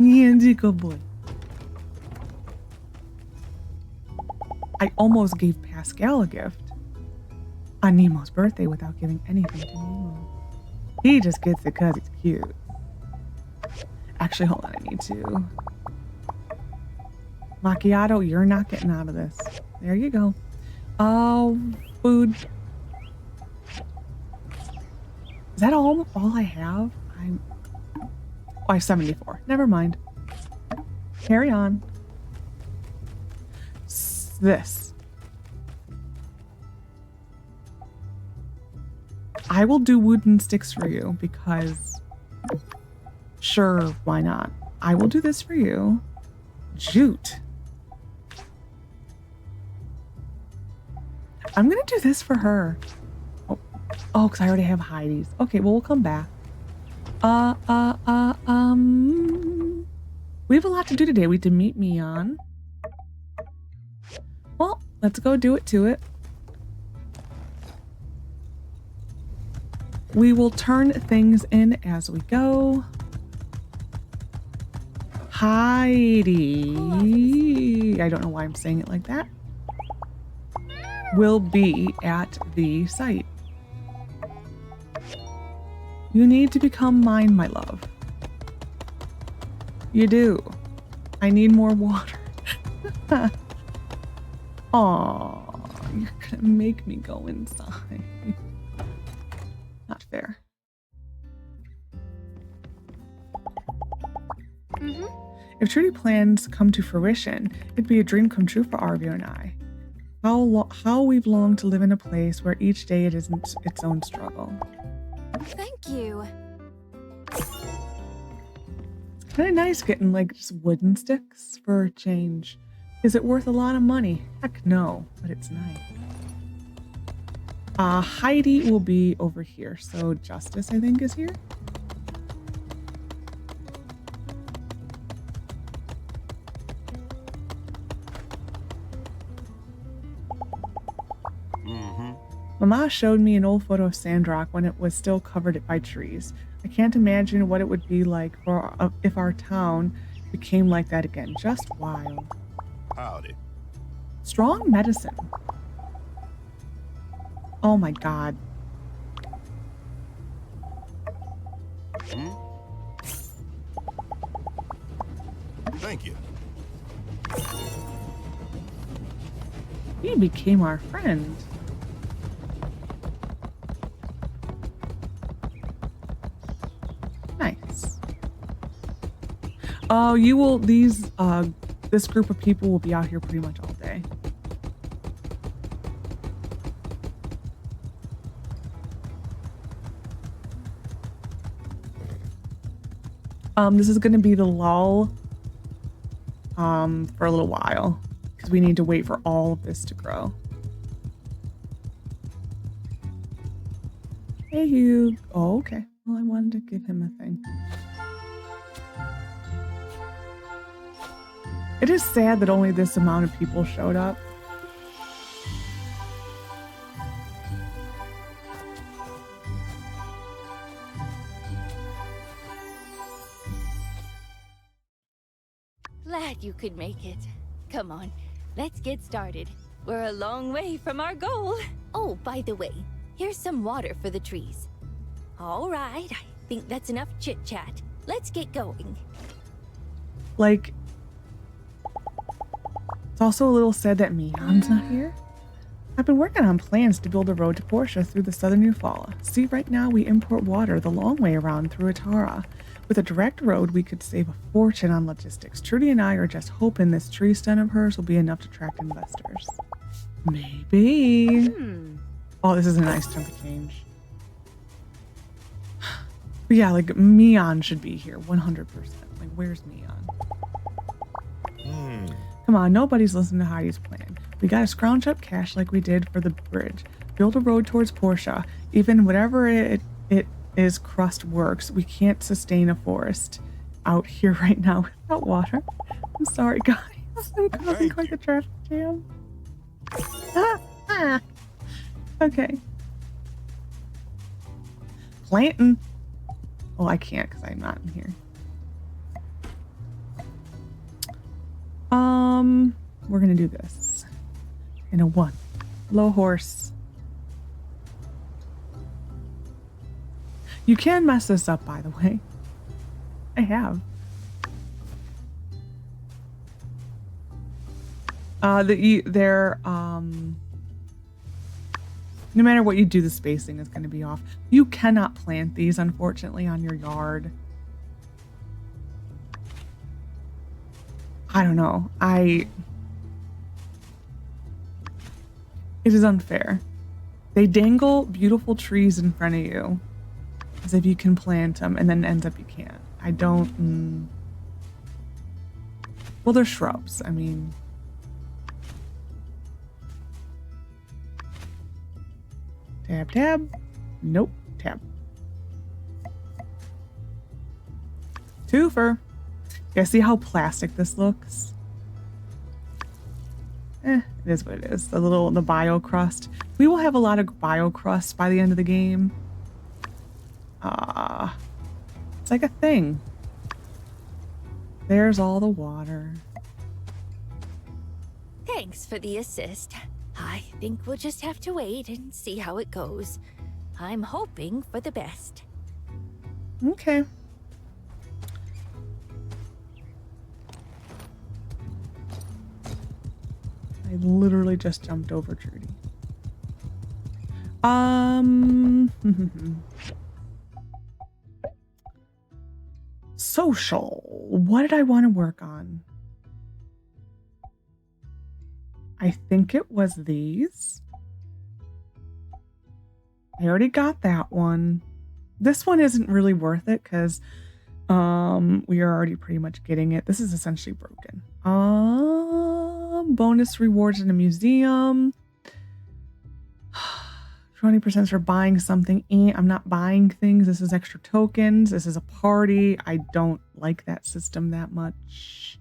Yeah, good boy. I almost gave Pascal a gift on Nemo's birthday without giving anything to Nemo. He just gets it because it's cute. Actually, hold on, I need to. Macchiato, you're not getting out of this. There you go. Oh, food. Is that all I have? Oh, I have 74. Never mind. Carry on. This. I will do wooden sticks for you because sure, why not? I will do this for you. Jute. I'm gonna do this for her. Oh, because I already have Heidi's. Okay, well, we'll come back. We have a lot to do today. We have to meet Mion. Well, let's go do it to it. We will turn things in as we go. Heidi, I don't know why I'm saying it like that, will be at the site. You need to become mine, my love. You do. I need more water. Aw, you're gonna make me go inside. Not fair. If Trudy plans come to fruition, it'd be a dream come true for Arvio and I. How we've longed to live in a place where each day it isn't its own struggle. Thank you. Kind of nice getting like just wooden sticks for a change. Is it worth a lot of money? Heck no, but it's nice. Heidi will be over here, so Justice I think is here. Mama showed me an old photo of Sandrock when it was still covered by trees. I can't imagine what it would be like for if our town became like that again. Just wild. Howdy. Strong medicine. Oh my god. Thank you. He became our friend. Nice. Oh, you will, this group of people will be out here pretty much all day. This is going to be the lull, for a little while, because we need to wait for all of this to grow. Hey, Hugh. Oh, okay. Well, I wanted to give him a thing. It is sad that only this amount of people showed up. Glad you could make it. Come on, let's get started. We're a long way from our goal. Oh, by the way, here's some water for the trees. All right, I think that's enough chit-chat. Let's get going. Like, it's also a little sad that Mion's not here. I've been working on plans to build a road to Portia through the southern Eufaula. See, right now we import water the long way around through Atara. With a direct road, we could save a fortune on logistics. Trudy and I are just hoping this tree stand of hers will be enough to attract investors. Maybe. Oh, this is a nice chunk of change. But yeah, like, Mion should be here, 100%. Like, where's Mion? Come on, nobody's listening to Heidi's plan. We gotta scrounge up cash like we did for the bridge. Build a road towards Portia. Even whatever it is crust works. We can't sustain a forest out here right now without water. I'm sorry, guys. I'm causing quite the traffic jam. Okay. Planting. Well, I can't because I'm not in here. We're gonna do this in a 1. Low horse. You can mess this up, by the way. I have. No matter what you do, the spacing is going to be off. You cannot plant these, unfortunately, on your yard. I don't know. It is unfair. They dangle beautiful trees in front of you as if you can plant them, and then ends up you can't. I don't... Well, they're shrubs. I mean... Tab, tab. Nope. Tab. Twofer. You guys see how plastic this looks? It is what it is. The bio crust. We will have a lot of bio crust by the end of the game. It's like a thing. There's all the water. Thanks for the assist. I think we'll just have to wait and see how it goes. I'm hoping for the best. Okay. I literally just jumped over Trudy. Social. What did I want to work on? I think it was these. I already got that one. This one isn't really worth it because we are already pretty much getting it. This is essentially broken. Bonus rewards in a museum. 20% for buying something. I'm not buying things. This is extra tokens. This is a party. I don't like that system that much.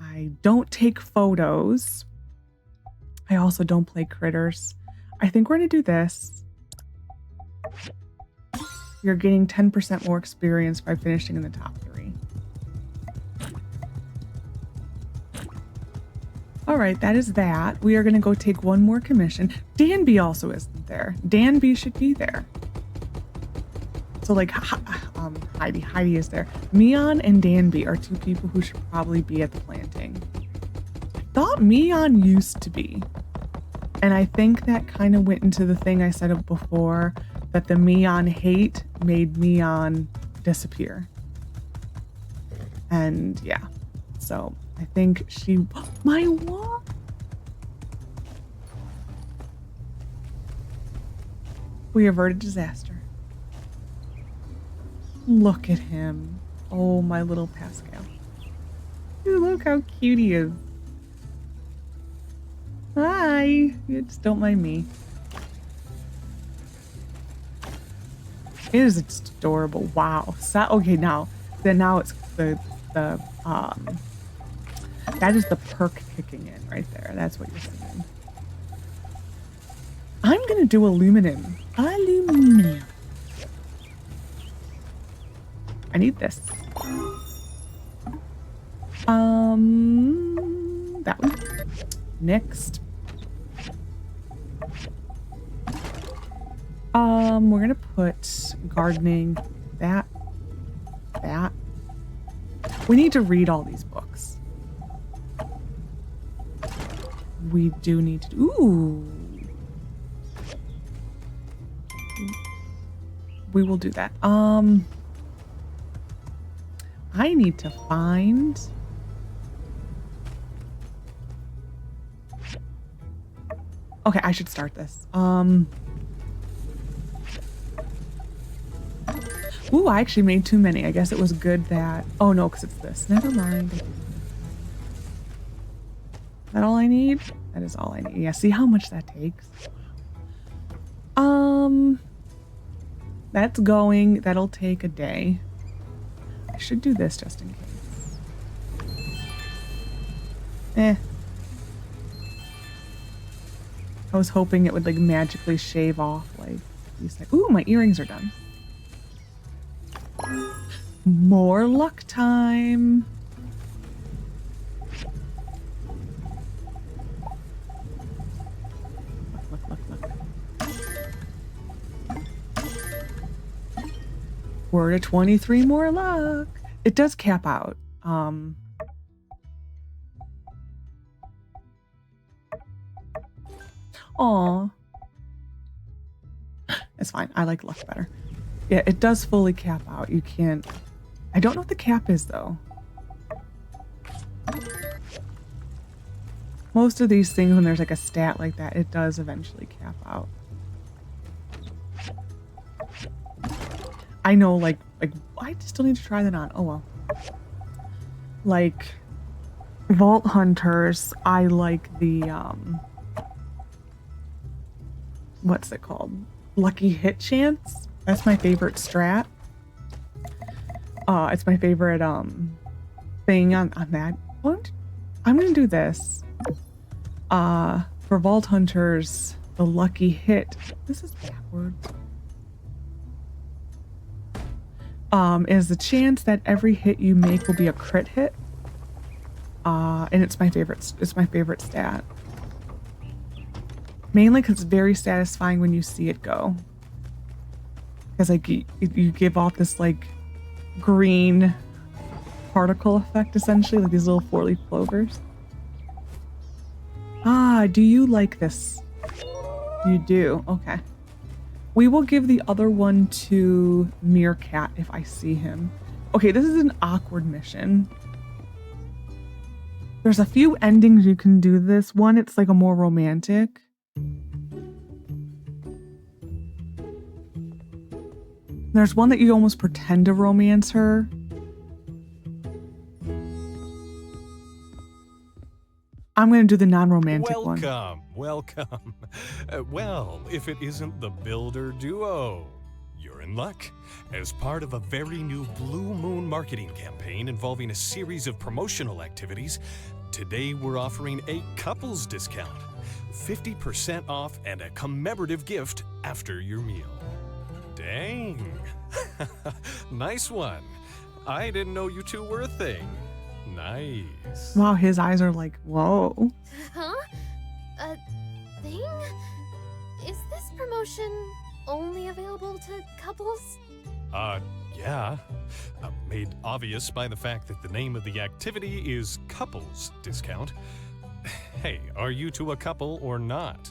I don't take photos. I also don't play critters. I think we're going to do this. You're getting 10% more experience by finishing in the top 3. All right, that is that. We are going to go take one more commission. Danby also isn't there. Danby should be there. So like Heidi is there. Mion and Danby are 2 people who should probably be at the planting. I thought Mion used to be. And I think that kind of went into the thing I said before, that the Mion hate made Mion disappear. And yeah, so I think she... My what? We averted disaster. Look at him. Oh, my little Pascal. Ooh, look how cute he is. Hi. You just don't mind me. It is adorable. Wow. So, okay, now it's the that is the perk kicking in right there. That's what you're saying. I'm gonna do aluminum. Aluminum. I need this. That one. Next. We're gonna put gardening, that. We need to read all these books. We do need to, ooh. We will do that. I need to find... Okay, I should start this. Ooh, I actually made too many. I guess it was good that... Oh, no, because it's this. Never mind. Is that all I need? That is all I need. Yeah, see how much that takes? That's going. That'll take a day. I should do this just in case. I was hoping it would like magically shave off like these things. Ooh, my earrings are done. More luck time. Look. We're at 23 more luck. It does cap out. Aw. It's fine. I like luck better. Yeah, it does fully cap out. You can't... I don't know what the cap is, though. Most of these things, when there's like a stat like that, it does eventually cap out. I know, like I still need to try that on. Oh, well. Like, Vault Hunters, I like the, what's it called? Lucky hit chance. That's my favorite strat. It's my favorite, thing on that. What? I'm gonna do this. For Vault Hunters, the lucky hit. This is backwards. Is the chance that every hit you make will be a crit hit. And it's my favorite stat. Mainly because it's very satisfying when you see it go. Because like you give off this like green particle effect essentially, like these little 4-leaf clovers. Ah, do you like this? You do, okay. We will give the other one to Meerkat if I see him. Okay, this is an awkward mission. There's a few endings you can do this. One, it's like a more romantic. There's one that you almost pretend to romance her. I'm going to do the non-romantic one. Welcome. Well, if it isn't the Builder Duo, you're in luck. As part of a very new Blue Moon marketing campaign involving a series of promotional activities, today we're offering a couples discount. 50% off and a commemorative gift after your meal. Dang. Nice one. I didn't know you two were a thing. Nice. Wow, his eyes are like, whoa. Huh? A thing? Is this promotion only available to couples? Yeah. Made obvious by the fact that the name of the activity is Couples Discount. Hey, are you two a couple or not?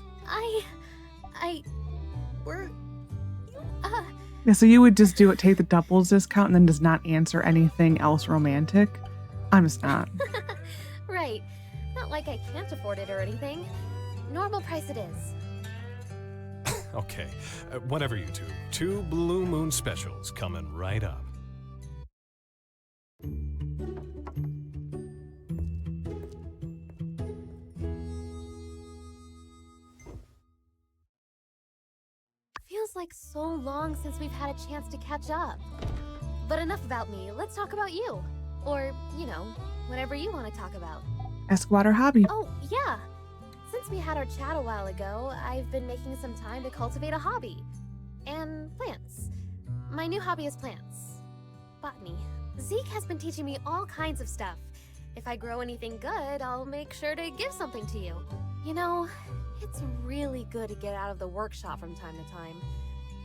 Yeah, so you would just do it, take the doubles discount, and then does not answer anything else romantic? I'm just not. Right. Not like I can't afford it or anything. Normal price it is. Okay, whatever you two. 2 Blue Moon specials coming right up. Feels like so long since we've had a chance to catch up. But enough about me, let's talk about you. Or, you know, whatever you want to talk about. Ask about her hobby. Oh, yeah. Since we had our chat a while ago, I've been making some time to cultivate a hobby. And plants. My new hobby is plants. Botany. Zeke has been teaching me all kinds of stuff. If I grow anything good, I'll make sure to give something to you. You know, it's really good to get out of the workshop from time to time.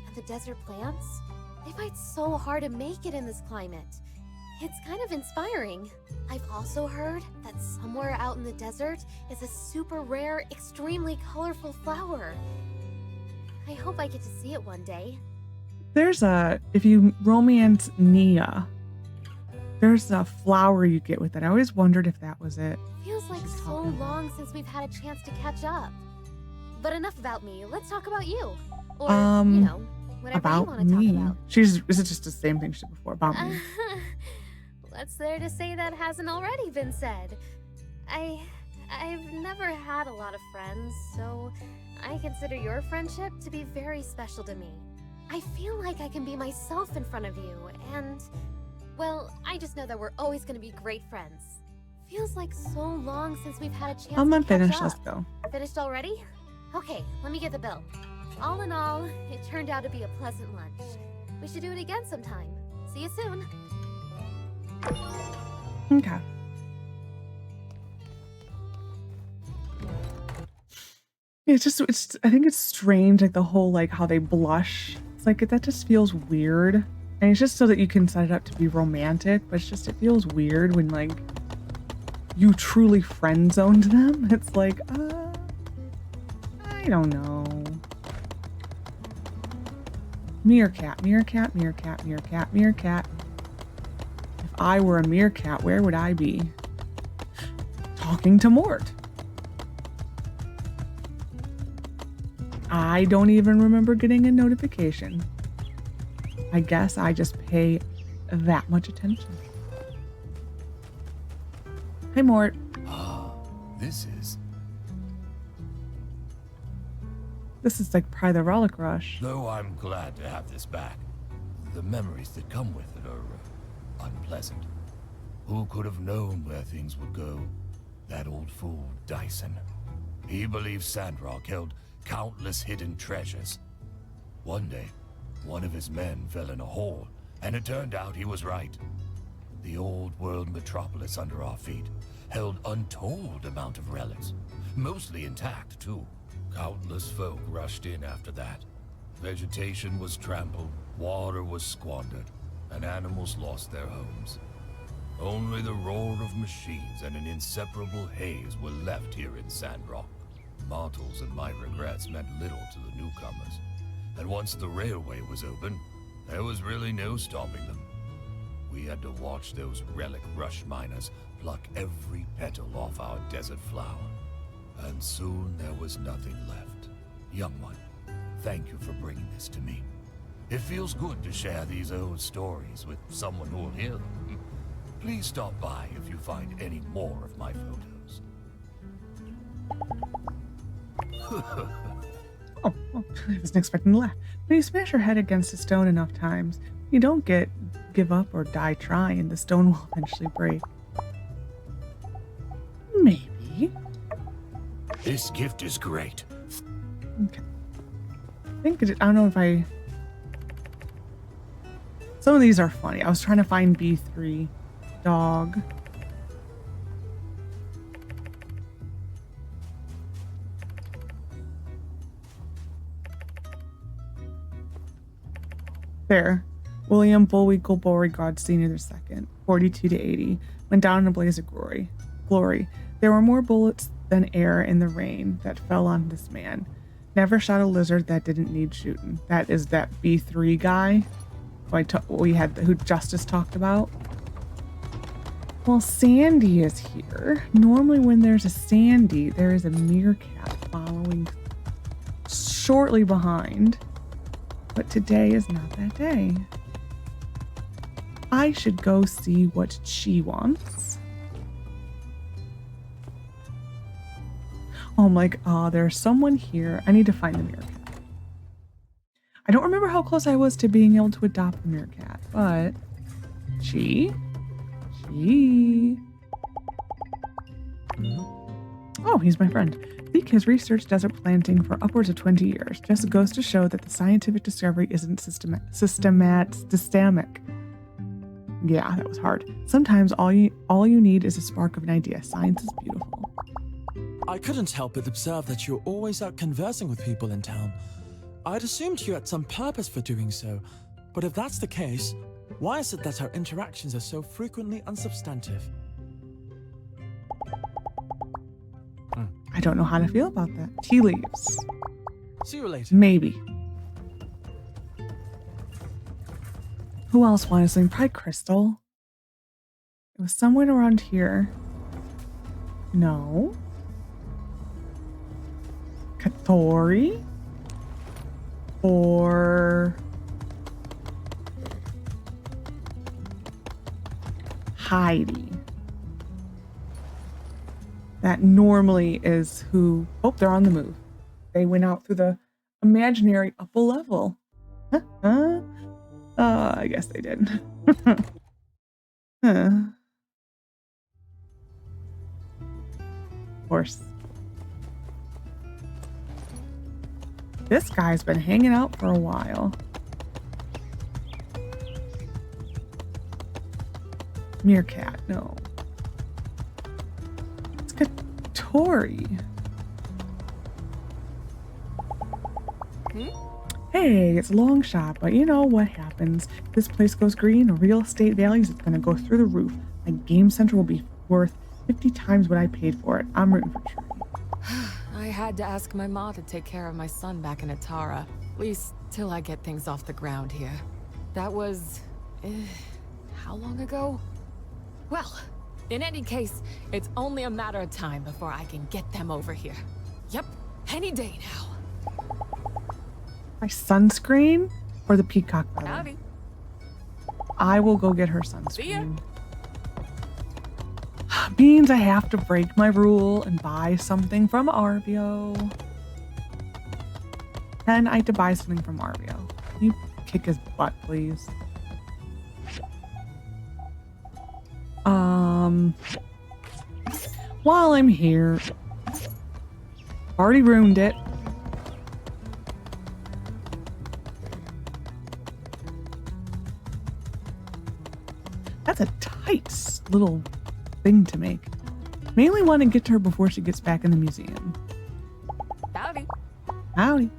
And the desert plants? They fight so hard to make it in this climate. It's kind of inspiring. I've also heard that somewhere out in the desert is a super rare, extremely colorful flower. I hope I get to see it one day. There's if you romance Nia, there's a flower you get with it. I always wondered if that was it. Feels like so long since we've had a chance to catch up. But enough about me, let's talk about you. Or, you know, whatever you want to talk about. Is it just the same thing she did before, about me? What's there to say that hasn't already been said? I've never had a lot of friends, so I consider your friendship to be very special to me. I feel like I can be myself in front of you, and, well, I just know that we're always going to be great friends. Feels like so long since we've had a chance I'm to unfinished, catch let's up. go. Finished already? Okay, let me get the bill. All in all, it turned out to be a pleasant lunch. We should do it again sometime. See you soon. Okay. I think it's strange, like the whole, like how they blush. It's like, that just feels weird. And it's just so that you can set it up to be romantic, but it's just, it feels weird when like you truly friend zoned them. It's like, I don't know. Meerkat, meerkat, meerkat, meerkat, meerkat. If I were a meerkat, where would I be? Talking to Mort. I don't even remember getting a notification. I guess I just pay that much attention. Hey, Mort. This is like probably the Relic Rush. Though I'm glad to have this back, the memories that come with it are unpleasant. Who could have known where things would go? That old fool, Dyson. He believed Sandrock held countless hidden treasures. One day, one of his men fell in a hole, and it turned out he was right. The old world metropolis under our feet held untold amount of relics, mostly intact too. Countless folk rushed in after that. Vegetation was trampled, water was squandered, and animals lost their homes. Only the roar of machines and an inseparable haze were left here in Sandrock. Mortals and my regrets meant little to the newcomers, and once the railway was open, there was really no stopping them. We had to watch those relic rush miners pluck every petal off our desert flower. And soon there was nothing left. Young one, thank you for bringing this to me. It feels good to share these old stories with someone who will hear them. Please stop by if you find any more of my photos. Oh, I wasn't expecting to laugh. When you smash your head against a stone enough times, you don't give up or die trying. The stone will eventually break. Maybe. This gift is great. Okay. I don't know if I... Some of these are funny. I was trying to find B3. Dog. There. William Bullweagle Beauregard Sr. II, 42 to 80, went down in a blaze of glory. There were more bullets than air in the rain that fell on this man. Never shot a lizard that didn't need shooting. That is that B3 guy who Justice talked about. Well, Sandy is here. Normally when there's a Sandy, there is a meerkat following shortly behind. But today is not that day. I should go see what she wants. Oh, I'm like, there's someone here. I need to find the meerkat. I don't remember how close I was to being able to adopt the meerkat, but she. Oh, he's my friend. Zeke has researched desert planting for upwards of 20 years. Just goes to show that the scientific discovery isn't systemic. Yeah, that was hard. Sometimes all you need is a spark of an idea. Science is beautiful. I couldn't help but observe that you're always out conversing with people in town. I'd assumed you had some purpose for doing so, but if that's the case, why is it that our interactions are so frequently unsubstantive? I don't know how to feel about that. Tea leaves. See you later. Maybe. Who else wanted something? Probably Crystal. It was someone around here. No. Katori? Or Heidi. That normally is who... Oh, they're on the move. They went out through the imaginary upper level. I guess they did. Horse. This guy's been hanging out for a while. Meerkat, no. It's Katori. Hey, it's a long shot, but you know what happens. This place goes green, real estate values, it's gonna go through the roof. My game center will be worth 50 times what I paid for it. I'm rooting for Trudy. I had to ask my ma to take care of my son back in Atara. At least till I get things off the ground here. That was... how long ago? Well, in any case, it's only a matter of time before I can get them over here. Yep, any day now. My sunscreen or the peacock feather? Howdy. I will go get her sunscreen. Means I have to break my rule and buy something from Arvio. And I have to buy something from Arvio. Can you kick his butt, please? While I'm here, already ruined it. That's a tight little thing to make. Mainly want to get to her before she gets back in the museum. Howdy. Howdy.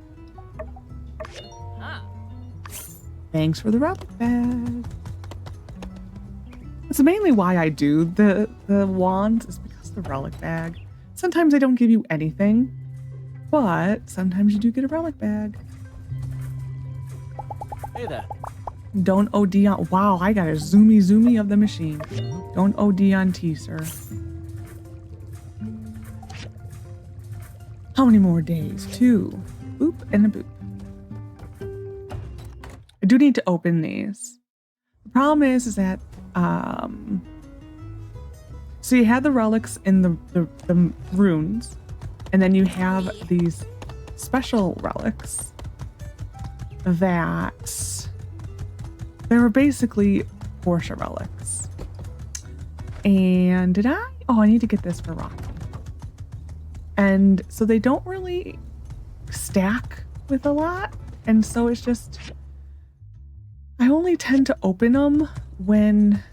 Huh. Thanks for the relic bag. That's mainly why I do the wands, is because of the relic bag. Sometimes they don't give you anything, but sometimes you do get a relic bag. Hey there. Don't OD on... Wow, I got a zoomy of the machine. Don't OD on tea, sir. How many more days? 2. Boop and a boop. I do need to open these. The problem is that... So you have the relics in the runes, and then you have these special relics that... They were basically Portia relics. And did I? Oh, I need to get this for Rocky. And so they don't really stack with a lot. And so it's just, I only tend to open them when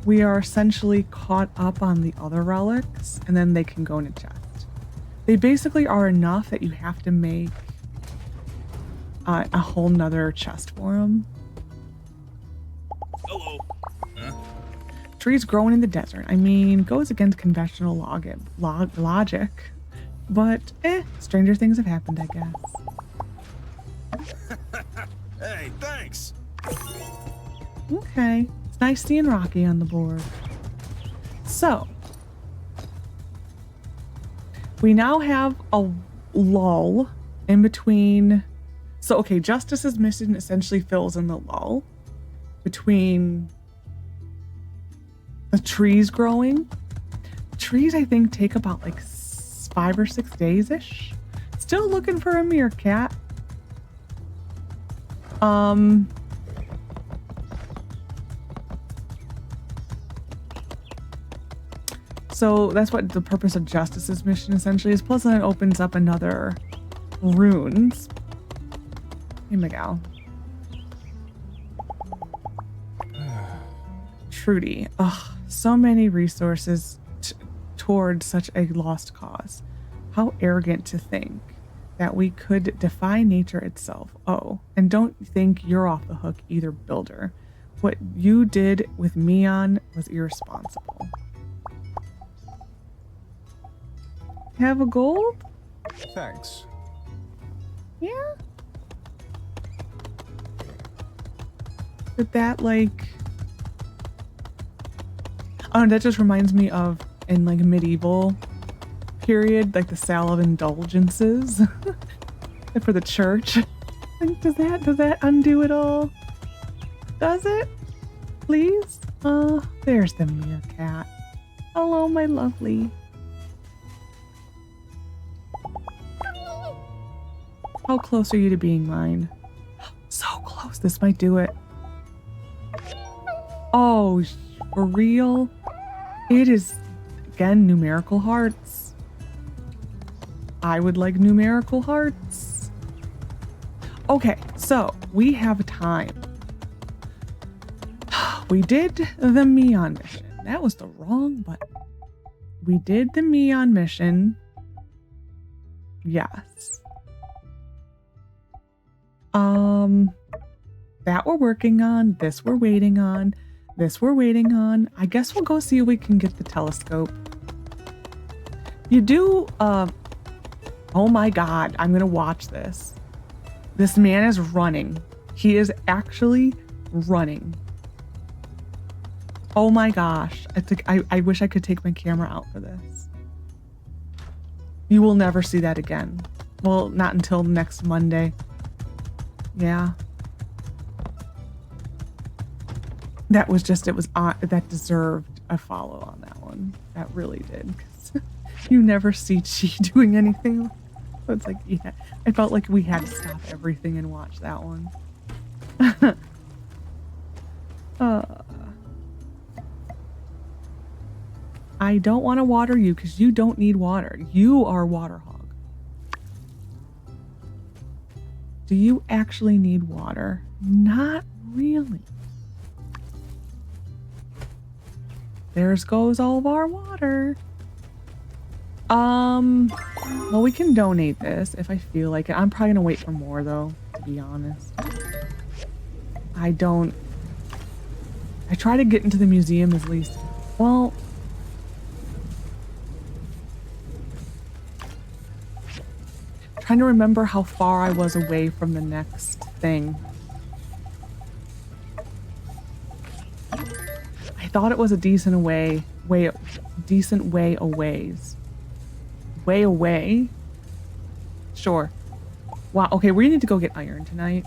we are essentially caught up on the other relics, and then they can go in a chest. They basically are enough that you have to make a whole nother chest for them. Hello. Huh? Trees growing in the desert. I mean, goes against conventional logic. But, stranger things have happened, I guess. Hey, thanks. Okay. It's nice seeing Rocky on the board. So, we now have a lull in between. So, okay, Justice's mission essentially fills in the lull between the trees growing. Trees, I think, take about like 5 or 6 days-ish. Still looking for a meerkat. So that's what the purpose of Justice's mission essentially is. Plus, then it opens up another runes. Hey, Miguel. Trudy. Ugh, so many resources towards such a lost cause. How arrogant to think that we could defy nature itself. Oh, and don't think you're off the hook either, builder. What you did with Mion was irresponsible. Have a gold? Thanks. Yeah? Did that, like... Oh, that just reminds me of, in, like, medieval period, like, the sale of indulgences for the church. Like, does that undo it all? Does it? Please? There's the meerkat. Hello, my lovely. How close are you to being mine? So close. This might do it. Oh, for real? It is, again, numerical hearts. I would like numerical hearts. Okay, so we have time. We did the Mion mission. That was the wrong button. We did the Mion mission. Yes. That we're working on. This we're waiting on. This we're waiting on. I guess we'll go see if we can get the telescope. You do, oh my god, I'm gonna watch this. This man is running. He is actually running. Oh my gosh. I wish I could take my camera out for this. You will never see that again. Well, not until next Monday. Yeah. That was just, that deserved a follow on that one. That really did. 'Cause you never see Chi doing anything. So it's like, yeah, I felt like we had to stop everything and watch that one. I don't want to water you because you don't need water. You are a water hog. Do you actually need water? Not really. There goes all of our water. Well, we can donate this if I feel like it. I'm probably gonna wait for more though, to be honest. I try to get into the museum at least. Well, trying to remember how far I was away from the next thing. I thought it was a decent way a ways. Way away? Sure. Wow, okay, we need to go get iron tonight.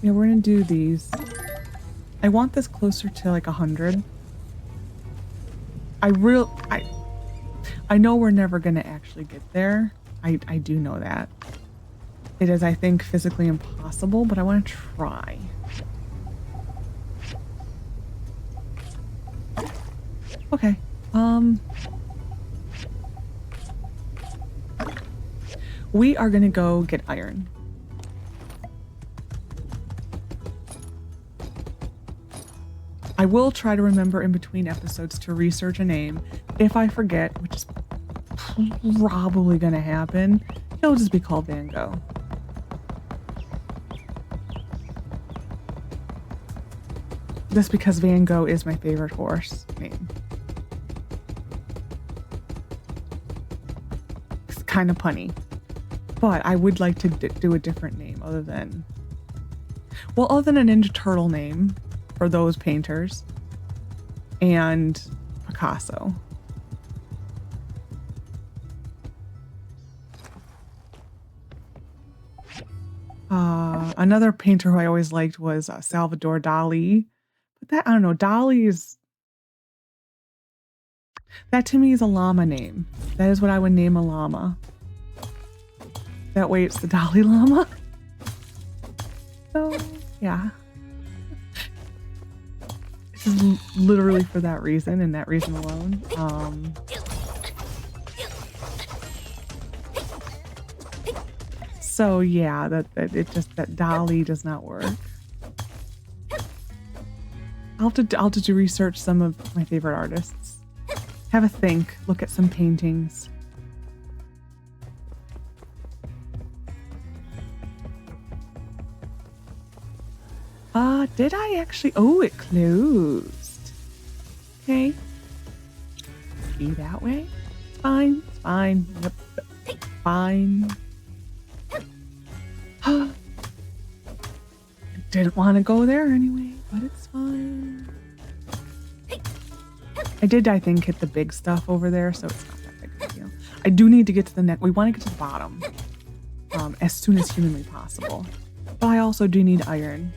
Yeah, we're gonna do these. I want this closer to like 100. I know we're never gonna actually get there. I do know that. It is, I think, physically impossible, but I want to try. Okay. We are gonna go get iron. I will try to remember in between episodes to research a name. If I forget, which is probably gonna happen, he'll just be called Van Gogh. Just because Van Gogh is my favorite horse name. It's kind of punny. But I would like to do a different name other than a Ninja Turtle name for those painters and Picasso. Another painter who I always liked was Salvador Dali. But that, I don't know, Dali is... That to me is a llama name. That is what I would name a llama. That way it's the Dalai Lama. So, yeah. This is literally for that reason and that reason alone. So yeah, that Dali does not work. I'll have to do research some of my favorite artists. Have a think, look at some paintings. Did I actually? Oh, it closed. Okay. Be that way. It's fine. It's fine. Yep. Fine. Didn't want to go there anyway, but it's fine. I did, I think, hit the big stuff over there, so it's not that big of a deal. I do need to get to the neck. We want to get to the bottom as soon as humanly possible. But I also do need iron.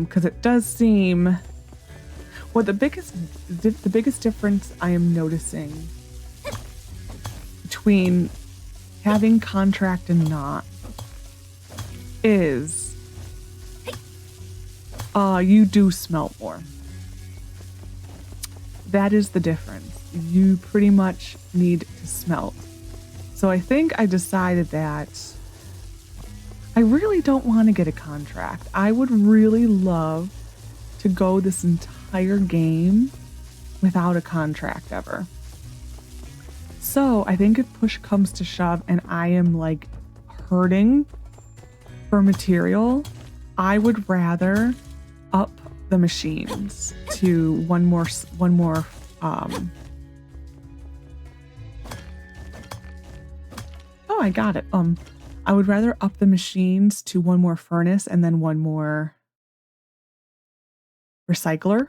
Because it does seem... Well, the biggest difference I am noticing between having contract and not is you do smelt more. That is the difference. You pretty much need to smelt. So I think I decided that I really don't want to get a contract. I would really love to go this entire game without a contract ever. So I think if push comes to shove and I am like hurting for material, I would rather up the machines to one more oh, I got it. I would rather up the machines to one more furnace and then one more recycler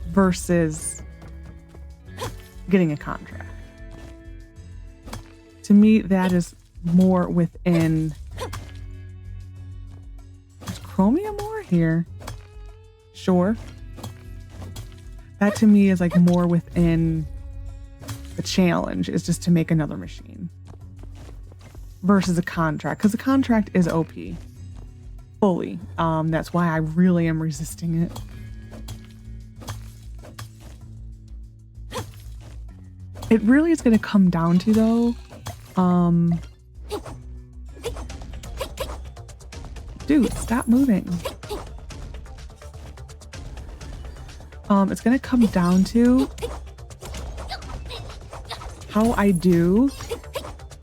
versus getting a contract. To me, that is more within. Is chromium ore here? Sure. That to me is like more within the challenge, is just to make another machine versus a contract, because the contract is OP fully. That's why I really am resisting it. It really is going to come down to, though, dude, stop moving. It's going to come down to how I do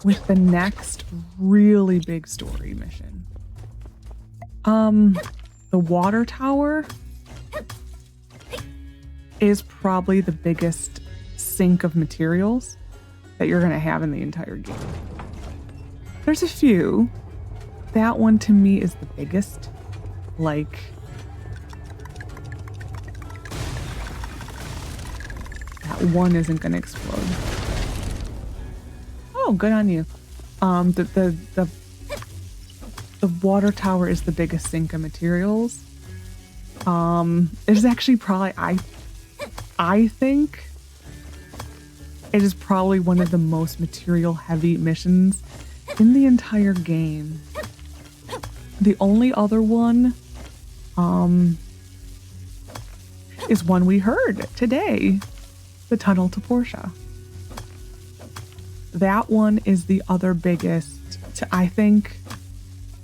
with the next really big story mission. The water tower is probably the biggest sink of materials that you're going to have in the entire game. There's a few. That one to me is the biggest. Like, that one isn't going to explode. Oh, good on you. The water tower is the biggest sink of materials. It is actually probably, I think it is probably one of the most material heavy missions in the entire game. The only other one is one we heard today, the tunnel to Portia. That one is the other biggest, I think,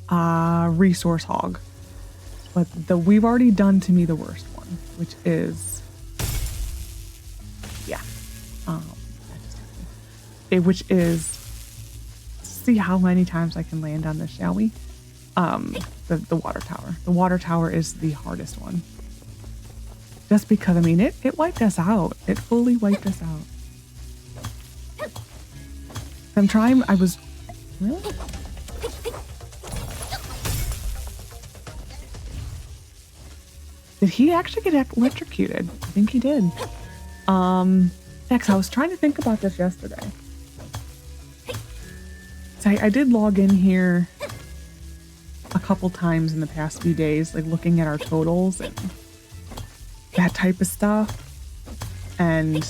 resource hog. But we've already done to me the worst one, which is, yeah, which is, see how many times I can land on this, shall we? The water tower. The water tower is the hardest one. Just because, I mean, it wiped us out. It fully wiped us out. I'm trying, really? Did he actually get electrocuted? I think he did. Next, I was trying to think about this yesterday. So I did log in here a couple times in the past few days, like looking at our totals and that type of stuff. And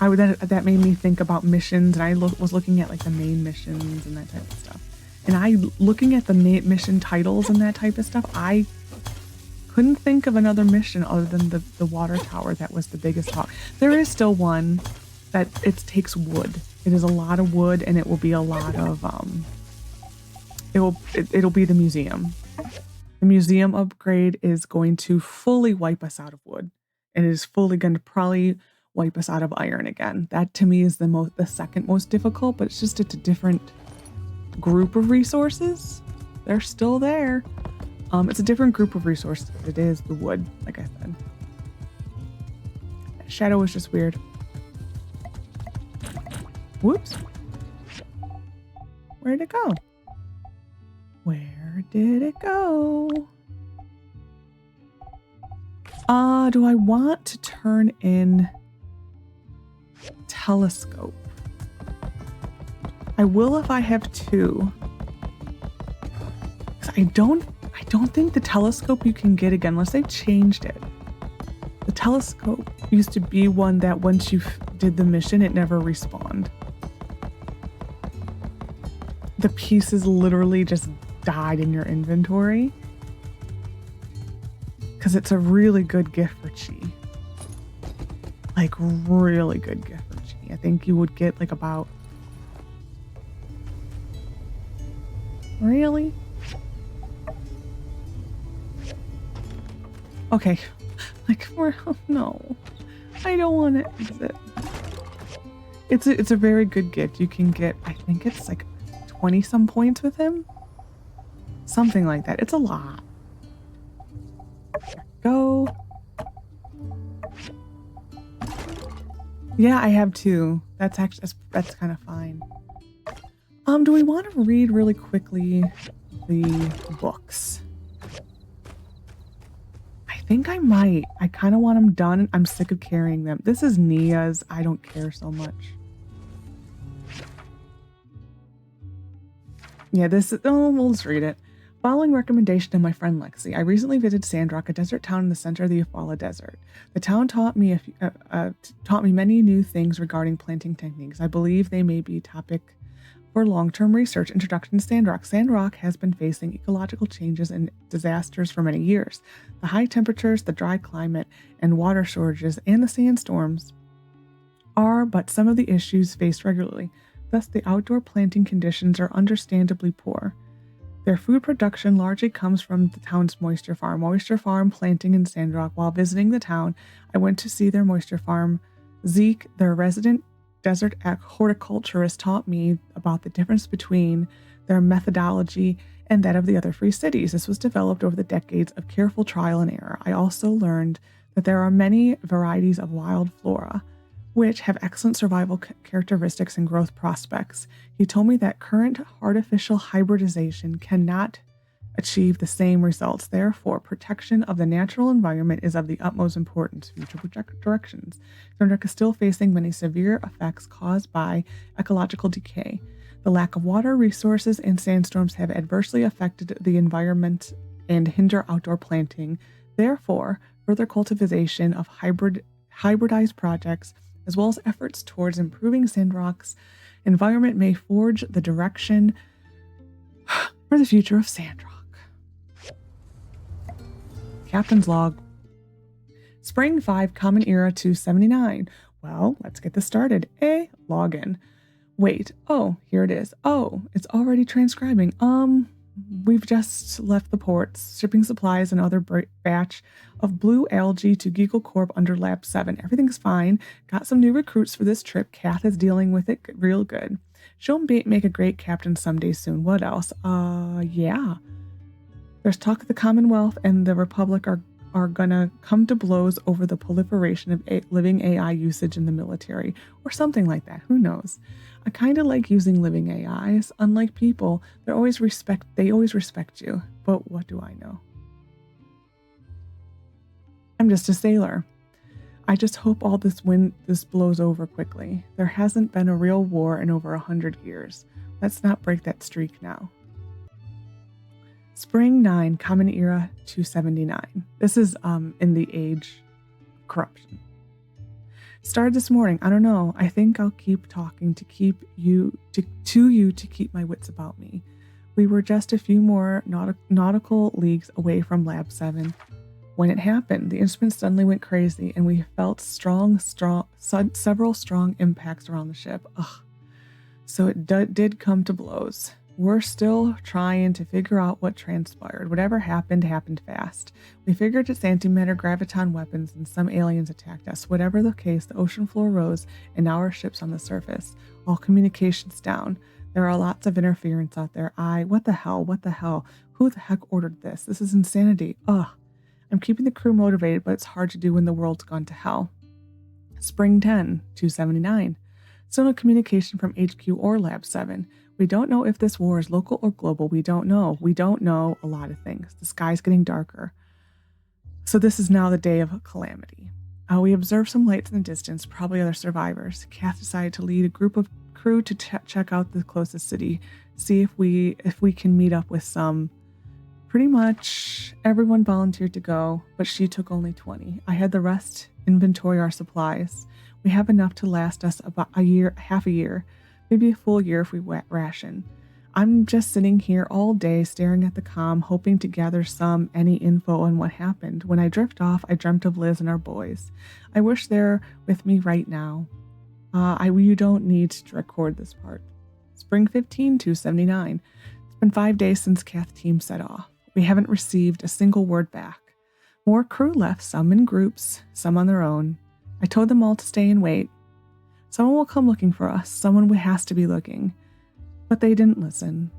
that made me think about missions, and I was looking at like the main missions and that type of stuff. And looking at the mission titles and that type of stuff, I couldn't think of another mission other than the water tower that was the biggest hog. There is still one that it takes wood. It is a lot of wood, and it will be a lot of it'll be the museum. The museum upgrade is going to fully wipe us out of wood, and it is fully going to probably wipe us out of iron again. That to me is the second most difficult, but it's a different group of resources. They're still there. It's a different group of resources. It is the wood, like I said. That shadow was just weird. Whoops. Where'd it go? Where did it go? Do I want to turn in telescope? I will if I have two. 'Cause I don't think the telescope you can get again unless they've changed it. The telescope used to be one that once you did the mission, it never respawned. The pieces literally just died in your inventory. Because it's a really good gift for Chi. Like, really good gift for Chi. I think you would get like about... Really? Okay. Like, no. I don't want to exit. It's a very good gift. You can get, I think it's like 20 some points with him. Something like that. It's a lot. Go. Yeah, I have 2. That's actually that's kind of fine. Do we want to read really quickly the books? I think I might. I kind of want them done. I'm sick of carrying them. This is Nia's. I don't care so much. Yeah, this is, oh, we'll just read it. Following recommendation of my friend Lexi, I recently visited Sandrock, a desert town in the center of the Eufaula Desert. The town taught me many new things regarding planting techniques. I believe they may be a topic for long-term research. Introduction to Sandrock. Sandrock has been facing ecological changes and disasters for many years. The high temperatures, the dry climate, and water shortages, and the sandstorms are but some of the issues faced regularly. Thus, the outdoor planting conditions are understandably poor. Their food production largely comes from the town's moisture farm planting in Sandrock. While visiting the town, I went to see their moisture farm. Zeke, their resident desert horticulturist, taught me about the difference between their methodology and that of the other free cities. This was developed over the decades of careful trial and error. I also learned that there are many varieties of wild flora, which have excellent survival characteristics and growth prospects. He told me that current artificial hybridization cannot achieve the same results. Therefore, protection of the natural environment is of the utmost importance. Future directions. Sandrock is still facing many severe effects caused by ecological decay. The lack of water resources and sandstorms have adversely affected the environment and hinder outdoor planting. Therefore, further cultivation of hybridized projects, as well as efforts towards improving Sandrock's environment, may forge the direction for the future of Sandrock. Captain's log. Spring 5, Common Era 279. Well, let's get this started. Logan. Wait. Oh, here it is. Oh, it's already transcribing. We've just left the ports, shipping supplies and other batch of blue algae to Civil Corp under Lab 7. Everything's fine. Got some new recruits for this trip. Kath is dealing with it real good. She'll make a great captain someday soon. What else? Yeah. There's talk the Commonwealth and the Republic are gonna come to blows over the proliferation of living AI usage in the military, or something like that. Who knows? I kind of like using living AIs. Unlike people, they always respect you. But what do I know? I'm just a sailor. I just hope all this blows over quickly. There hasn't been a real war in over 100 years. Let's not break that streak now. Spring 9, Common Era 279. This is in the age of corruption. Started this morning. I don't know. I think I'll keep talking to keep you to keep my wits about me. We were just a few more nautical leagues away from Lab 7 when it happened. The instrument suddenly went crazy, and we felt several strong impacts around the ship. Ugh. So it did come to blows. We're still trying to figure out what transpired. Whatever happened fast. We figured it's antimatter, graviton weapons, and some aliens attacked us. Whatever the case, the ocean floor rose, and now our ship's on the surface. All communications down. There are lots of interference out there. What the hell? Who the heck ordered this? This is insanity. Ugh. I'm keeping the crew motivated, but it's hard to do when the world's gone to hell. Spring 10, 279. Still no communication from HQ or Lab 7. We don't know if this war is local or global. We don't know. We don't know a lot of things. The sky's getting darker. So this is now the day of calamity. We observed some lights in the distance, probably other survivors. Kath decided to lead a group of crew to check out the closest city, see if we can meet up with some. Pretty much everyone volunteered to go, but she took only 20. I had the rest inventory our supplies. We have enough to last us about half a year. Maybe a full year if we ration. I'm just sitting here all day staring at the comm, hoping to gather any info on what happened. When I drift off, I dreamt of Liz and our boys. I wish they're with me right now. You don't need to record this part. Spring 15, 279. It's been 5 days since Kath team set off. We haven't received a single word back. More crew left, some in groups, some on their own. I told them all to stay and wait. Someone will come looking for us. Someone has to be looking. But they didn't listen.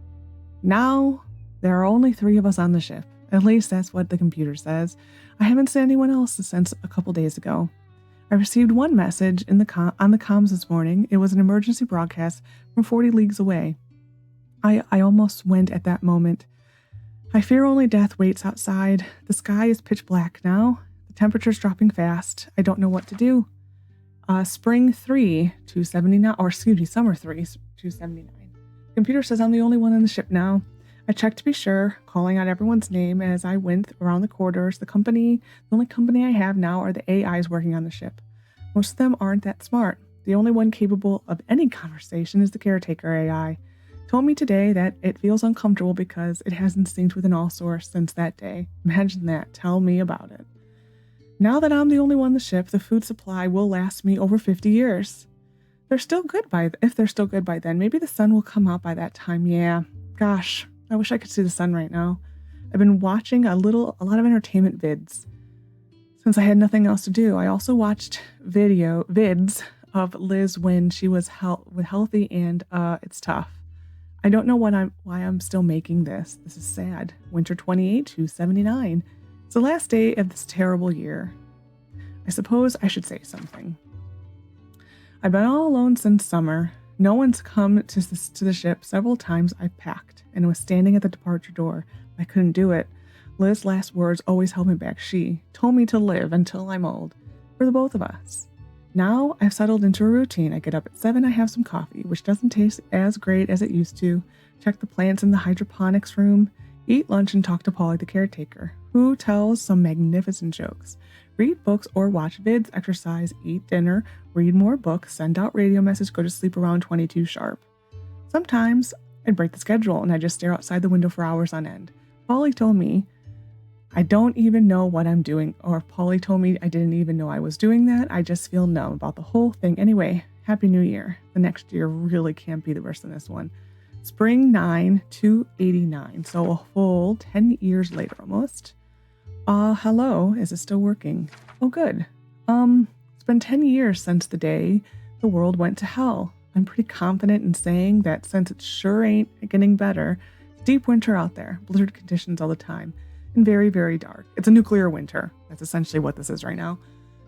Now, there are only 3 of us on the ship. At least that's what the computer says. I haven't seen anyone else since a couple days ago. I received one message on the comms this morning. It was an emergency broadcast from 40 leagues away. I almost went at that moment. I fear only death waits outside. The sky is pitch black now. The temperature's dropping fast. I don't know what to do. Spring 3, 279, or excuse me, summer 3, 279. Computer says I'm the only one on the ship now. I checked to be sure, calling out everyone's name as I went around the corridors. The only company I have now are the AIs working on the ship. Most of them aren't that smart. The only one capable of any conversation is the caretaker AI. Told me today that it feels uncomfortable because it hasn't synced with an all-source since that day. Imagine that. Tell me about it. Now that I'm the only one on the ship, the food supply will last me over 50 years. If they're still good by then, maybe the sun will come out by that time. Yeah, gosh, I wish I could see the sun right now. I've been watching a lot of entertainment vids since I had nothing else to do. I also watched vids of Liz when she was healthy, and it's tough. I don't know why I'm still making this. This is sad. Winter 28 to 79. It's the last day of this terrible year. I suppose I should say something. I've been all alone since summer. No one's come to the ship. Several times I packed and was standing at the departure door. I couldn't do it. Liz's last words always held me back. She told me to live until I'm old. For the both of us. Now I've settled into a routine. I get up at 7, I have some coffee, which doesn't taste as great as it used to. Check the plants in the hydroponics room. Eat lunch and talk to Polly, the caretaker, who tells some magnificent jokes. Read books or watch vids, exercise, eat dinner, read more books, send out radio message, go to sleep around 22 sharp. Sometimes I'd break the schedule and I just stare outside the window for hours on end. Polly told me I don't even know what I'm doing, or Polly told me I didn't even know I was doing that. I just feel numb about the whole thing. Anyway, Happy New Year. The next year really can't be the worse than this one. Spring 9 to 89, so a full 10 years later almost. Hello, is it still working? Oh, good. It's been 10 years since the day the world went to hell. I'm pretty confident in saying that since it sure ain't getting better, it's deep winter out there, blizzard conditions all the time, and very, very dark. It's a nuclear winter. That's essentially what this is right now.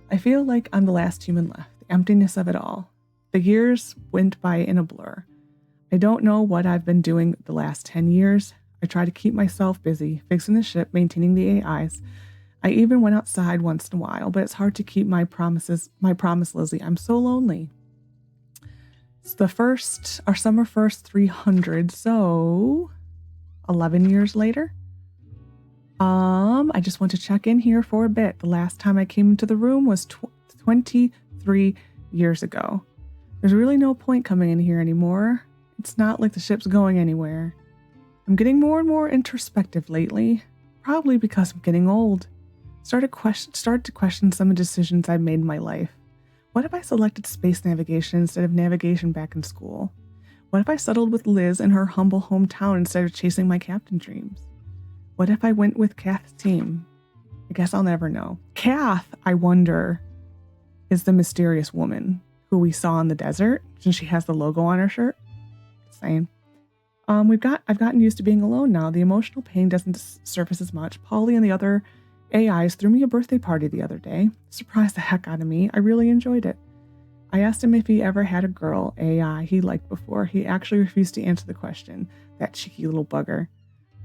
I feel like I'm the last human left, the emptiness of it all. The years went by in a blur. I don't know what I've been doing the last 10 years. I try to keep myself busy, fixing the ship, maintaining the AIs. I even went outside once in a while, but it's hard to keep my promise, Lizzie. I'm so lonely. It's our summer 1st 300, so 11 years later. I just want to check in here for a bit. The last time I came into the room was 23 years ago. There's really no point coming in here anymore. It's not like the ship's going anywhere. I'm getting more and more introspective lately, probably because I'm getting old. Start to question some of the decisions I've made in my life. What if I selected space navigation instead of navigation back in school? What if I settled with Liz in her humble hometown instead of chasing my captain dreams? What if I went with Kath's team? I guess I'll never know. Kath, I wonder, is the mysterious woman who we saw in the desert, since she has the logo on her shirt. Just saying. I've gotten used to being alone now. The emotional pain doesn't surface as much. Polly and the other AIs threw me a birthday party the other day. Surprised the heck out of me. I really enjoyed it. I asked him if he ever had a girl AI he liked before. He actually refused to answer the question. That cheeky little bugger.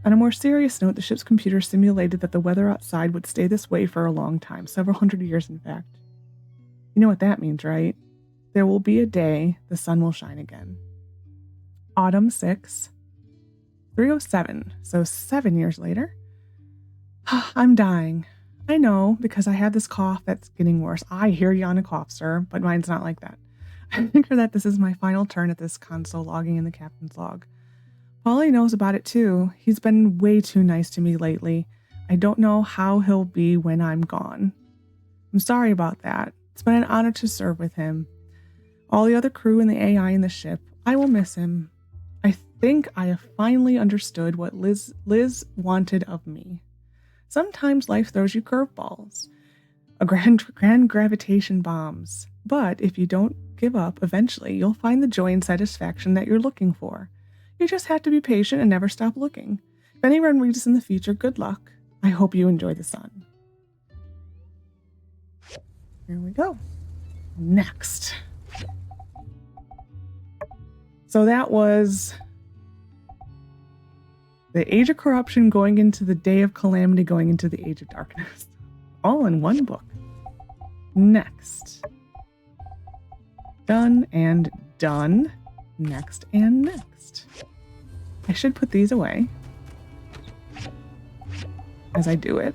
On a more serious note, the ship's computer simulated that the weather outside would stay this way for a long time, several hundred years in fact. You know what that means, right? There will be a day the sun will shine again. Autumn 6, 307, so 7 years later. I'm dying. I know, because I have this cough that's getting worse. I hear you on a cough, sir, but mine's not like that. I figure that this is my final turn at this console logging in the captain's log. Polly knows about it too. He's been way too nice to me lately. I don't know how he'll be when I'm gone. I'm sorry about that. It's been an honor to serve with him. All the other crew and the AI in the ship, I will miss him. I think I have finally understood what Liz wanted of me. Sometimes life throws you curveballs, grand gravitation bombs. But if you don't give up. Eventually, you'll find the joy and satisfaction that you're looking for. You just have to be patient and never stop looking. If anyone reads this in the future, good luck. I hope you enjoy the sun. Here we go. Next. So that was the Age of Corruption going into the Day of Calamity, going into the Age of Darkness. All in one book. Next. Done and done. Next and next. I should put these away as I do it.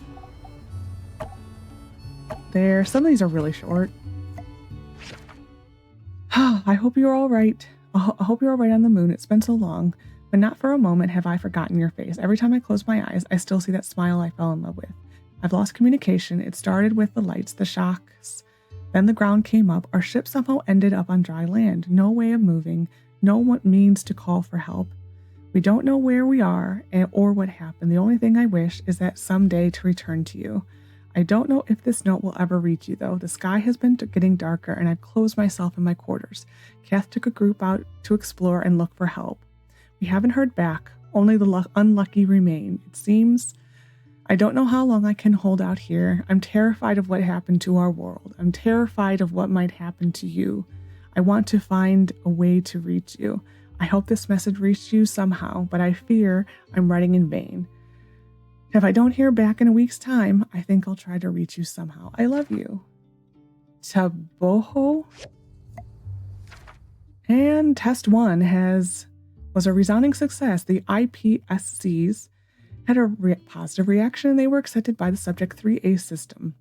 Some of these are really short. I hope you're all right. I hope you're all right on the moon. It's been so long, but not for a moment have I forgotten your face. Every time I close my eyes, I still see that smile I fell in love with. I've lost communication. It started with the lights, the shocks. Then the ground came up. Our ship somehow ended up on dry land. No way of moving. No means to call for help. We don't know where we are or what happened. The only thing I wish is that someday to return to you. I don't know if this note will ever reach you, though. The sky has been getting darker, and I've closed myself in my quarters. Kath took a group out to explore and look for help. We haven't heard back. Only the unlucky remain. It seems I don't know how long I can hold out here. I'm terrified of what happened to our world. I'm terrified of what might happen to you. I want to find a way to reach you. I hope this message reached you somehow, but I fear I'm writing in vain. If I don't hear back in a week's time, I think I'll try to reach you somehow. I love you. Taboho. And test 1 was a resounding success. The IPSCs had a positive reaction, and they were accepted by the Subject 3A system.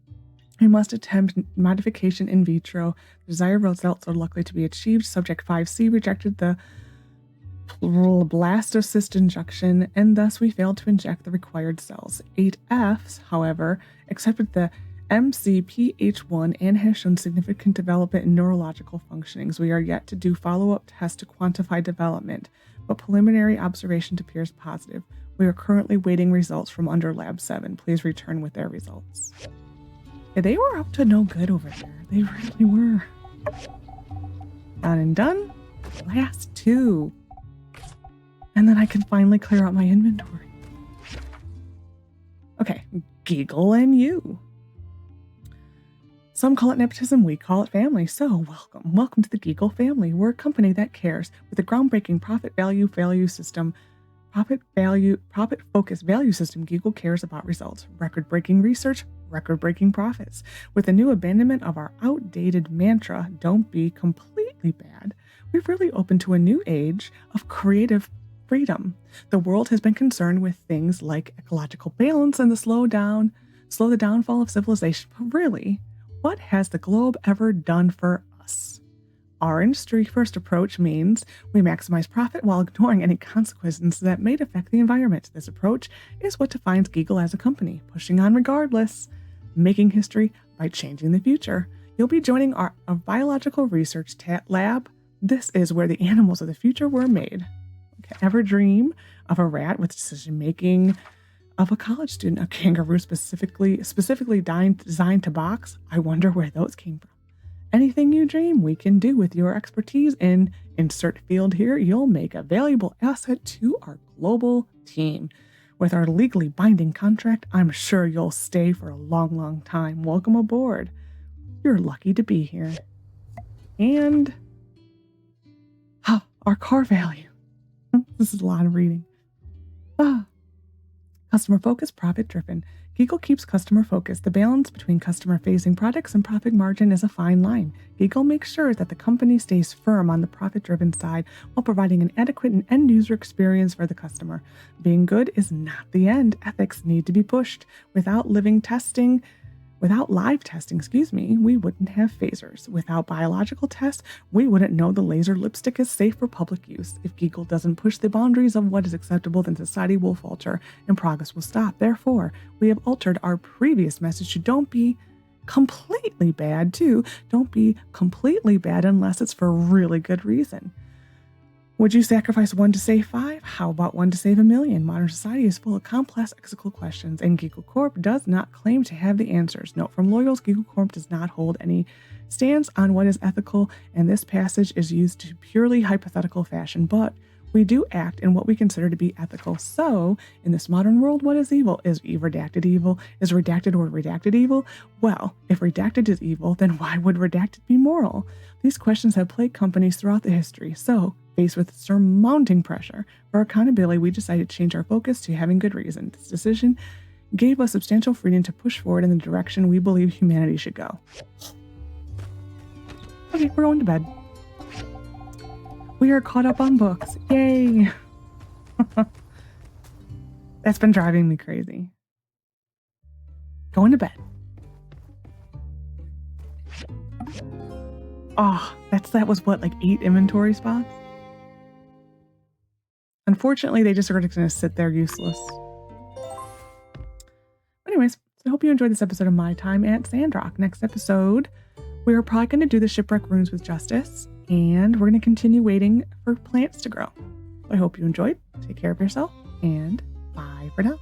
We must attempt modification in vitro. The desired results are likely to be achieved. Subject 5C rejected the blastocyst injection, and thus we failed to inject the required cells. 8Fs, however, accepted the MCPH1 and has shown significant development in neurological functionings. We are yet to do follow-up tests to quantify development, but preliminary observation appears positive. We are currently waiting results from under Lab 7. Please return with their results. Yeah, they were up to no good over there. They really were. Done and done. Last 2. And then I can finally clear out my inventory. Okay, Giggle and you. Some call it nepotism, we call it family. So welcome. Welcome to the Giggle family. We're a company that cares. With a groundbreaking profit-focused value system, Giggle cares about results. Record-breaking research, record-breaking profits. With the new abandonment of our outdated mantra, don't be completely bad, we've really opened to a new age of creative freedom. The world has been concerned with things like ecological balance and slow the downfall of civilization. But really, what has the globe ever done for us? Our industry-first approach means we maximize profit while ignoring any consequences that may affect the environment. This approach is what defines Giggle as a company, pushing on regardless, making history by changing the future. You'll be joining our biological research lab. This is where the animals of the future were made. Ever dream of a rat with decision-making of a college student, a kangaroo specifically designed to box? I wonder where those came from. Anything you dream, we can do with your expertise in insert field here. You'll make a valuable asset to our global team. With our legally binding contract, I'm sure you'll stay for a long, long time. Welcome aboard. You're lucky to be here. And our core value. This is a lot of reading. Customer focused, profit driven. Giggle keeps customer focused. The balance between customer facing products and profit margin is a fine line. Giggle makes sure that the company stays firm on the profit driven side while providing an adequate and end user experience for the customer. Being good is not the end. Ethics need to be pushed. Without live testing, we wouldn't have phasers. Without biological tests, we wouldn't know the laser lipstick is safe for public use. If Giggle doesn't push the boundaries of what is acceptable, then society will falter and progress will stop. Therefore, we have altered our previous message to don't be completely bad too. Don't be completely bad unless it's for a really good reason. Would you sacrifice 1 to save 5? How about 1 to save 1,000,000? Modern society is full of complex ethical questions, and Giggle Corp does not claim to have the answers. Note from Loyals, Giggle Corp does not hold any stands on what is ethical, and this passage is used to purely hypothetical fashion, but we do act in what we consider to be ethical. So, in this modern world, what is evil? Is redacted evil? Is redacted or redacted evil? Well, if redacted is evil, then why would redacted be moral? These questions have plagued companies throughout the history. So, faced with surmounting pressure for accountability, we decided to change our focus to having good reason. This decision gave us substantial freedom to push forward in the direction we believe humanity should go. Okay, we're going to bed. We are caught up on books. Yay! That's been driving me crazy. Going to bed. Oh, that was what, like 8 inventory spots? Unfortunately, they just are going to sit there useless. Anyways, I hope you enjoyed this episode of my time at Sandrock. Next episode, we're probably going to do the Shipwreck runes with Justice, and we're going to continue waiting for plants to grow. I hope you enjoyed. Take care of yourself, and bye for now.